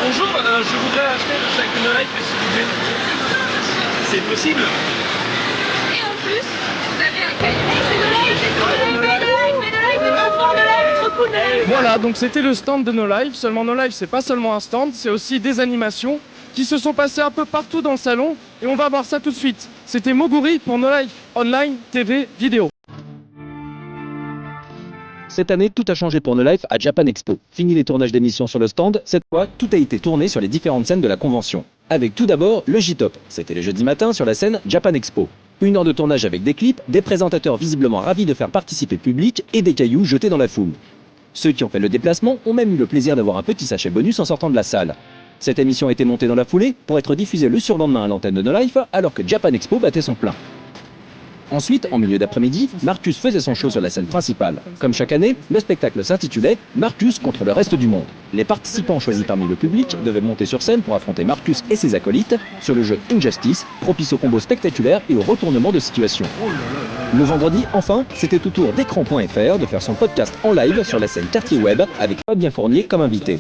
Bonjour, je voudrais acheter le sac de No Life, s'il vous plaît. C'est possible? Et en plus, vous avez un cahier, No Life. Voilà, donc c'était le stand de No Life. Seulement No Life, c'est pas seulement un stand, c'est aussi des animations qui se sont passées un peu partout dans le salon. Et on va voir ça tout de suite. C'était Moguri pour No Life Online TV Vidéo. Cette année, tout a changé pour No Life à Japan Expo. Fini les tournages d'émissions sur le stand, cette fois, tout a été tourné sur les différentes scènes de la convention. Avec tout d'abord le J-Top. C'était le jeudi matin sur la scène Japan Expo. 1 heure de tournage avec des clips, des présentateurs visiblement ravis de faire participer le public et des cailloux jetés dans la foule. Ceux qui ont fait le déplacement ont même eu le plaisir d'avoir un petit sachet bonus en sortant de la salle. Cette émission a été montée dans la foulée pour être diffusée le surlendemain à l'antenne de No Life alors que Japan Expo battait son plein. Ensuite, en milieu d'après-midi, Marcus faisait son show sur la scène principale. Comme chaque année, le spectacle s'intitulait « Marcus contre le reste du monde ». Les participants choisis parmi le public devaient monter sur scène pour affronter Marcus et ses acolytes sur le jeu Injustice, propice aux combos spectaculaires et au retournement de situation. Le vendredi, enfin, c'était au tour d'écran.fr de faire son podcast en live sur la scène Quartier Web avec Fabien Fournier comme invité.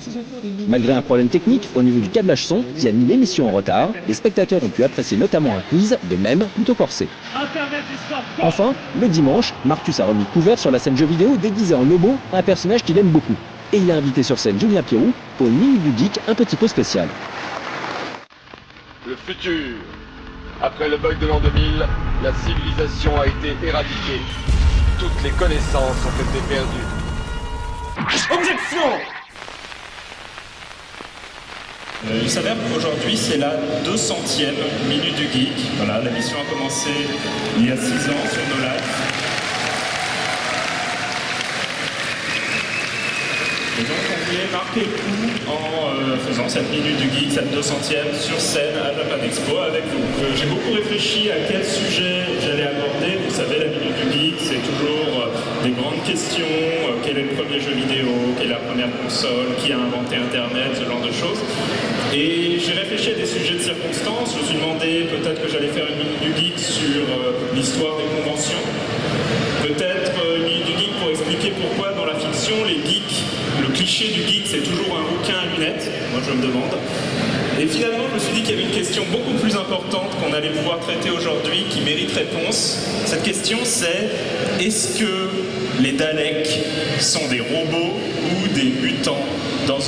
Malgré un problème technique au niveau du câblage son qui a mis l'émission en retard, les spectateurs ont pu apprécier notamment un quiz de mèmes plutôt corsé. Enfin, le dimanche, Marcus a remis couvert sur la scène jeux vidéo déguisé en Lobo, un personnage qu'il aime beaucoup. Et il a invité sur scène Julien Pirou pour une minute du geek un petit peu spéciale. Le futur. Après le bug de l'an 2000, la civilisation a été éradiquée. Toutes les connaissances ont été perdues. Objection! Il s'avère qu'aujourd'hui c'est la 200e Minute du Geek. Voilà, la mission a commencé il y a 6 ans sur No Life. Et donc on y est marqué le coup en faisant cette Minute du Geek, cette 200e sur scène à Japan Expo avec vous. J'ai beaucoup réfléchi à quel sujet j'allais aborder. Vous savez, la Minute du Geek, c'est toujours des grandes questions. Quel est le premier jeu vidéo? Quelle est la première console? Qui a inventé Internet? Ce genre de choses. Et j'ai réfléchi à des sujets de circonstance. Je me suis demandé peut-être que j'allais faire une Minute du Geek sur l'histoire des conventions. Peut-être une Minute du Geek pour expliquer pourquoi dans la fiction, les geeks, le cliché du geek, c'est toujours un rouquin à lunettes. Moi, je me demande. Et finalement, je me suis dit qu'il y avait une question beaucoup plus importante qu'on allait pouvoir traiter aujourd'hui, qui mérite réponse. Cette question, c'est est-ce que les Daleks sont des robots ou des mutants dans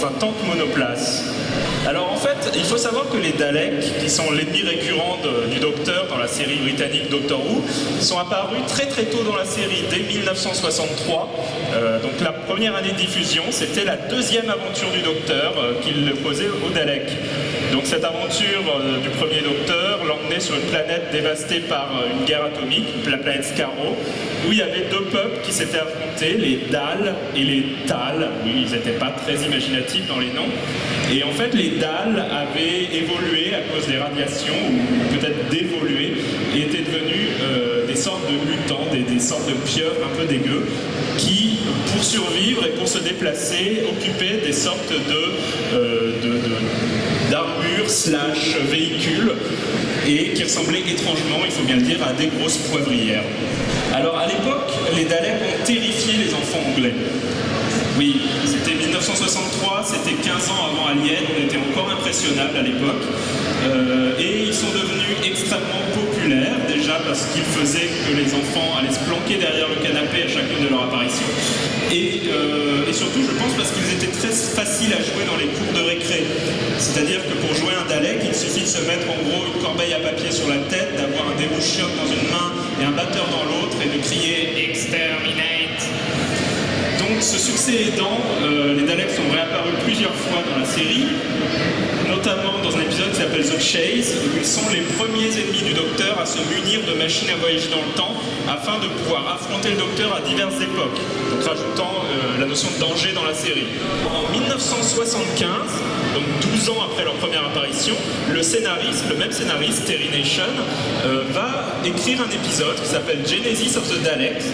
un tank monoplace? Alors en fait, il faut savoir que les Daleks, qui sont l'ennemi récurrent du Docteur dans la série britannique Doctor Who, sont apparus très très tôt dans la série, dès 1963. Donc la première année de diffusion, c'était la 2e aventure du Docteur qu'il posait aux Daleks. Donc cette aventure du premier Docteur l'emmenait sur une planète dévastée par une guerre atomique, la planète Skaro, où il y avait 2 peuples qui s'étaient affrontés, les Dal et les Tal. Oui, ils n'étaient pas très imaginatifs dans les noms. Et en fait, les Dal avaient évolué à cause des radiations, ou peut-être d'évoluer, et étaient devenus des sortes de mutants, des sortes de pieuvres un peu dégueux, qui, pour survivre et pour se déplacer, occupaient des sortes d'armures / véhicules, et qui ressemblaient étrangement, il faut bien le dire, à des grosses poivrières. Alors à l'époque, les Daleks ont terrifié les enfants anglais. Oui, c'était 1963, c'était 15 ans avant Alien, on était encore impressionnables à l'époque. Et ils sont devenus extrêmement populaires, déjà parce qu'ils faisaient que les enfants allaient se planquer derrière le canapé à chacune de leurs apparitions. Et surtout, je pense, parce qu'ils étaient très faciles à jouer dans les cours de récré. C'est-à-dire que pour jouer un Dalek, il suffit de se mettre en gros une corbeille à papier sur la tête, d'avoir un débouche-choc dans une main et un batteur dans l'autre, et de crier « Exterminate ». Donc Donc ce succès aidant, les Daleks sont réapparus plusieurs fois dans la série, notamment dans un épisode qui s'appelle The Chase, où ils sont les premiers ennemis du Docteur à se munir de machines à voyager dans le temps afin de pouvoir affronter le Docteur à diverses époques, donc rajoutant la notion de danger dans la série. En 1975, donc 12 ans après leur première apparition, le même scénariste, Terry Nation, va écrire un épisode qui s'appelle Genesis of the Daleks,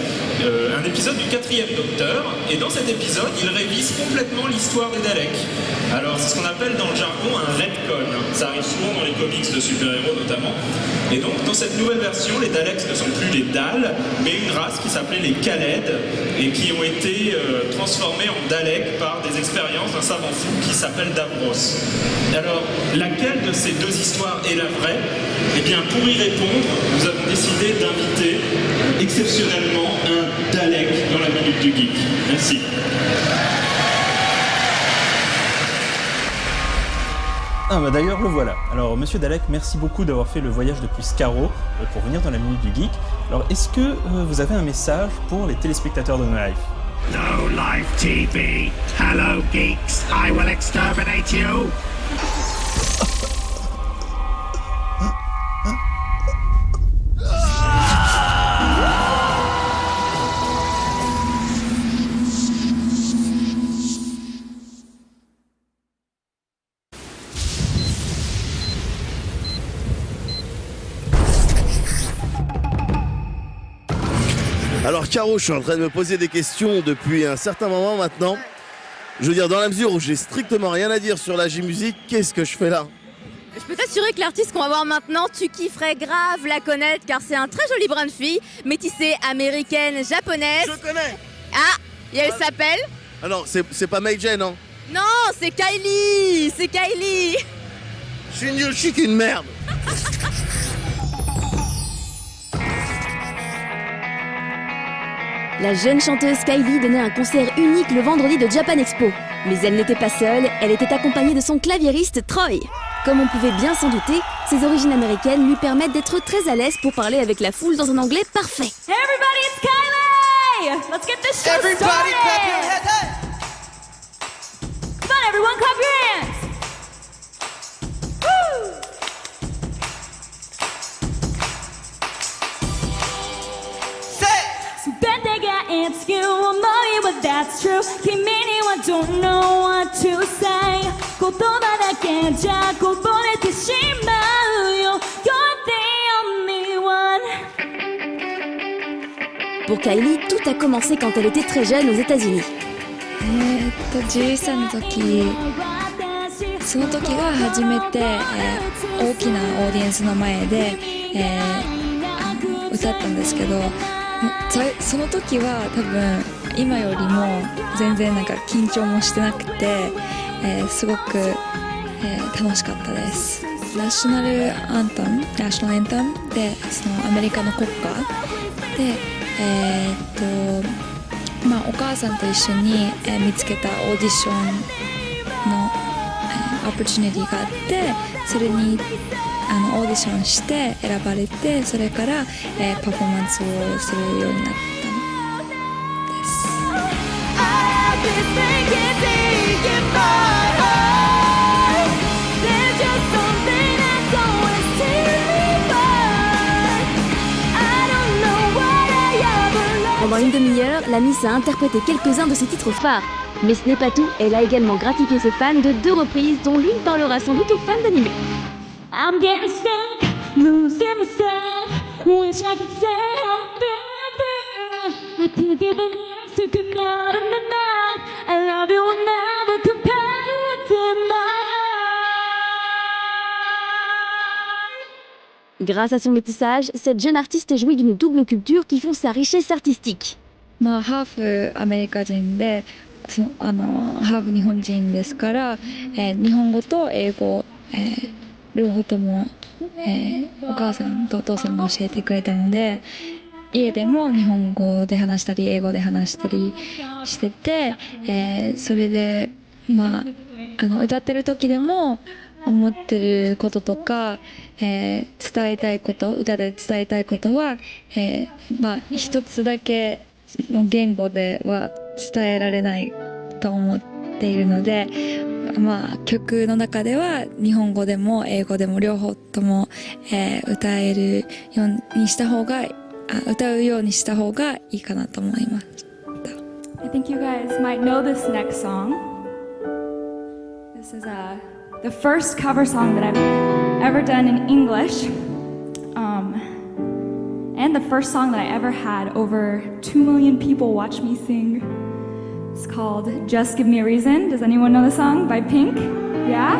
un épisode du 4e Docteur, et dans cet épisode, il révise complètement l'histoire des Daleks. Alors c'est ce qu'on appelle dans le jargon un retcon, ça arrive souvent dans les comics de super-héros notamment, et donc dans cette nouvelle version, les Daleks ne sont plus les Dal, mais une race qui s'appelait les Khaled, et qui ont été transformés en Daleks par des expériences d'un savant fou qui s'appelle Davros. Alors, laquelle de ces deux histoires est la vraie? Eh bien, pour y répondre, nous avons décidé d'inviter exceptionnellement un Dalek dans la Minute du Geek. Merci. Ah bah d'ailleurs le voilà. Alors monsieur Dalek, merci beaucoup d'avoir fait le voyage depuis Skaro pour venir dans la Minute du Geek. Alors est-ce que vous avez un message pour les téléspectateurs de No Life? No Life TV. Hello geeks, I will exterminate you. Alors Caro, je suis en train de me poser des questions depuis un certain moment maintenant. Je veux dire, dans la mesure où j'ai strictement rien à dire sur la J-Musique, qu'est-ce que je fais là? Je peux t'assurer que l'artiste qu'on va voir maintenant, tu kifferais grave la connaître car c'est un très joli brin de fille, métissée américaine, japonaise. Je connais. Ah, et elle s'appelle? Alors, c'est pas Meijin, non? Non, c'est Kylie. C'est Kylie. Je suis nul, je suis qu'une merde. La jeune chanteuse Kylie donnait un concert unique le vendredi de Japan Expo. Mais elle n'était pas seule, elle était accompagnée de son claviériste Troy. Comme on pouvait bien s'en douter, ses origines américaines lui permettent d'être très à l'aise pour parler avec la foule dans un anglais parfait. Everybody, it's Kylie! Let's get this show Everybody started! clap your hands! Come on, everyone, clap your hands! Woo! It's you, I'm not but that's true. 君には don't know what to say. 言葉だけじゃこぼれてしまうよ。You're the only one. Pour Kylie, tout a commencé quand elle était très jeune aux États-Unis. 11歳の時、その時が初めて、大きなオーディエンスの前で、歌ったんですけど、その時は多分今よりも全然なんか緊張もしてなくて、すごく、楽しかったです。ナショナルエンタムでそのアメリカの国歌で、お母さんと一緒に、見つけたオーディションの、オプチュニティがあって、それにオーディションして選ばれて、それから、パフォーマンスをするようになったんです。Pendant une demi-heure, la Miss a interprété quelques-uns de ses titres phares. Mais ce n'est pas tout, elle a également gratifié ses fans de 2 reprises, dont l'une parlera sans doute aux fans d'animé. I'm getting stuck, losing myself. Wish I could say I'm better. I could give a yes, you could not in the night. I love you will never compare you to my Grâce à son métissage, cette jeune artiste jouit d'une double culture qui font sa richesse artistique. ハーフアメリカ人で、ハーフ日本人ですから、日本語と英語、両方とも、お母さんとお父さんが教えてくれたので、家でも日本語で話したり英語で話したりしてて、それで歌ってる時でも思ってることとか、伝えたいこと、歌で伝えたいことは、一つだけ言語では伝えられないと思っているので、曲の中では日本語でも英語でも両方とも、歌うようにした方がいいかなと思います。I think you guys might know this next song. This is the first cover song that I've ever done in English, and the first song that I ever had over 2 million people watch me sing. It's called Just Give Me a Reason. Does anyone know the song by Pink? Yeah?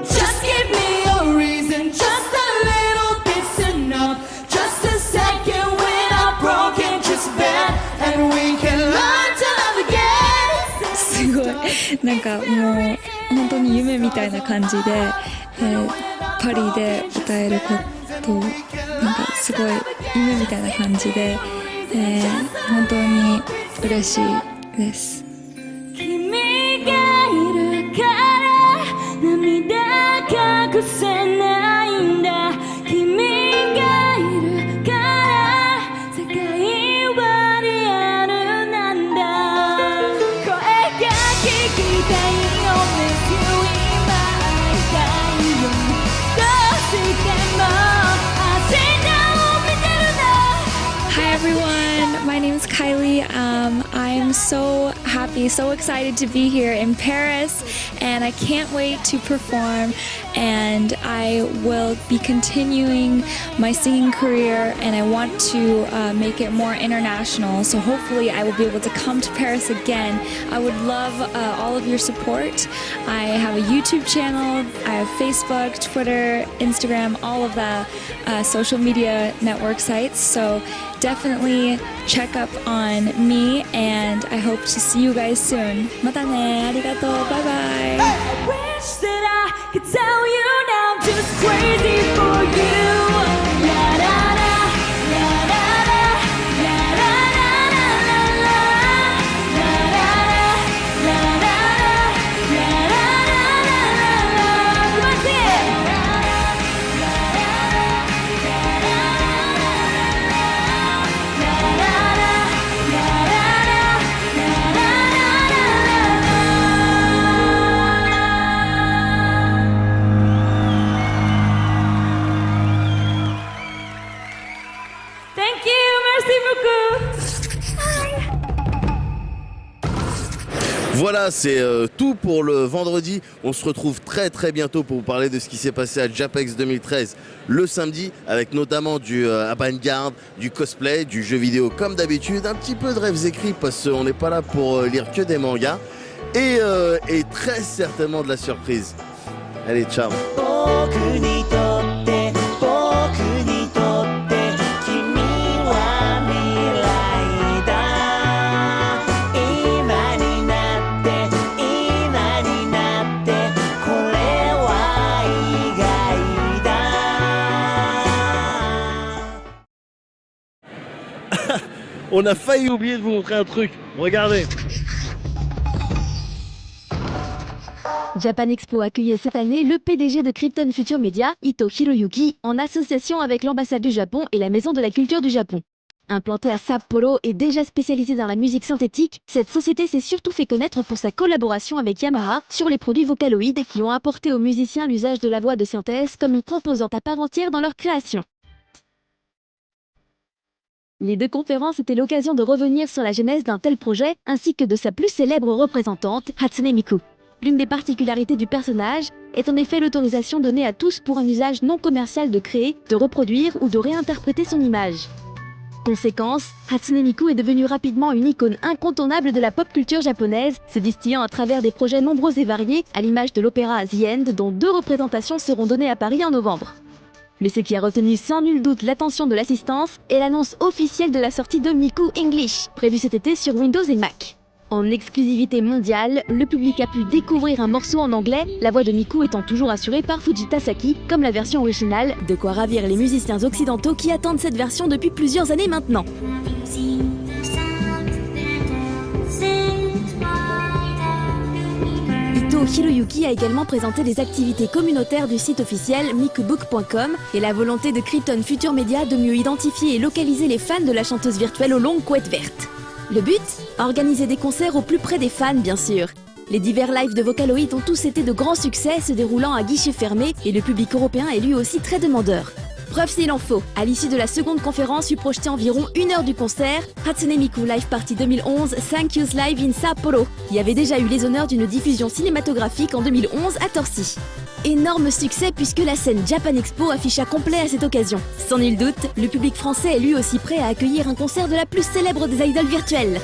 Just give me a reason, just a little bit's enough. Just a second when I'm broken, just bad, and we can learn to love again. すごいなんかもう本当に夢みたいな感じで、パリで歌えることなんかすごい夢みたいな感じで、本当に嬉しいです。君がいるから涙隠せないんだ。君がいるから世界はリアルなんだ。声が聞きたいよ Miss you 今会いたいよ。どうしても明日を見てるの。 Hi everyone, my name is Kylie. I'm so happy, so excited to be here in Paris, and I can't wait to perform. And I will be continuing my singing career, and I want to make it more international. So hopefully I will be able to come to Paris again. I would love all of your support. I have a YouTube channel, I have Facebook, Twitter, Instagram, all of the social media network sites. So definitely check up on me, and I hope to see you guys soon. またね、ありがとう、バイバイ。I wish that I could tell you now I'm just crazy for you. La la la, la la la, la la la la la, la la la, la la la, la la la. Come on, sing it. Thank you, merci beaucoup. Voilà, c'est tout pour le vendredi. On se retrouve très très bientôt pour vous parler de ce qui s'est passé à Japex 2013 le samedi, avec notamment du avant-garde, du cosplay, du jeu vidéo comme d'habitude, un petit peu de rêves écrits parce qu'on n'est pas là pour lire que des mangas, et très certainement de la surprise. Allez, ciao. On a failli oublier de vous montrer un truc. Regardez. Japan Expo accueillait cette année le PDG de Krypton Future Media, Ito Hiroyuki, en association avec l'ambassade du Japon et la Maison de la Culture du Japon. Implantée à Sapporo et déjà spécialisée dans la musique synthétique, cette société s'est surtout fait connaître pour sa collaboration avec Yamaha sur les produits Vocaloid qui ont apporté aux musiciens l'usage de la voix de synthèse comme une composante à part entière dans leur création. Les deux conférences étaient l'occasion de revenir sur la genèse d'un tel projet, ainsi que de sa plus célèbre représentante, Hatsune Miku. L'une des particularités du personnage est en effet l'autorisation donnée à tous pour un usage non commercial de créer, de reproduire ou de réinterpréter son image. Conséquence, Hatsune Miku est devenue rapidement une icône incontournable de la pop culture japonaise, se distillant à travers des projets nombreux et variés, à l'image de l'opéra The End, dont 2 représentations seront données à Paris en novembre. Mais ce qui a retenu sans nul doute l'attention de l'assistance est l'annonce officielle de la sortie de Miku English, prévue cet été sur Windows et Mac. En exclusivité mondiale, le public a pu découvrir un morceau en anglais, la voix de Miku étant toujours assurée par Fujita Saki, comme la version originale, de quoi ravir les musiciens occidentaux qui attendent cette version depuis plusieurs années maintenant. Ito Kato Hiroyuki a également présenté les activités communautaires du site officiel mikubook.com et la volonté de Krypton Future Media de mieux identifier et localiser les fans de la chanteuse virtuelle aux longues couettes vertes. Le but ? Organiser des concerts au plus près des fans, bien sûr. Les divers lives de Vocaloid ont tous été de grands succès, se déroulant à guichet fermé, et le public européen est lui aussi très demandeur. Preuve s'il en faut, à l'issue de la seconde conférence fut projeté environ 1 heure du concert Hatsune Miku Live Party 2011 Thank Yous Live in Sapporo, qui avait déjà eu les honneurs d'une diffusion cinématographique en 2011 à Torcy. Énorme succès puisque la scène Japan Expo afficha complet à cette occasion. Sans nul doute, le public français est lui aussi prêt à accueillir un concert de la plus célèbre des idoles virtuelles.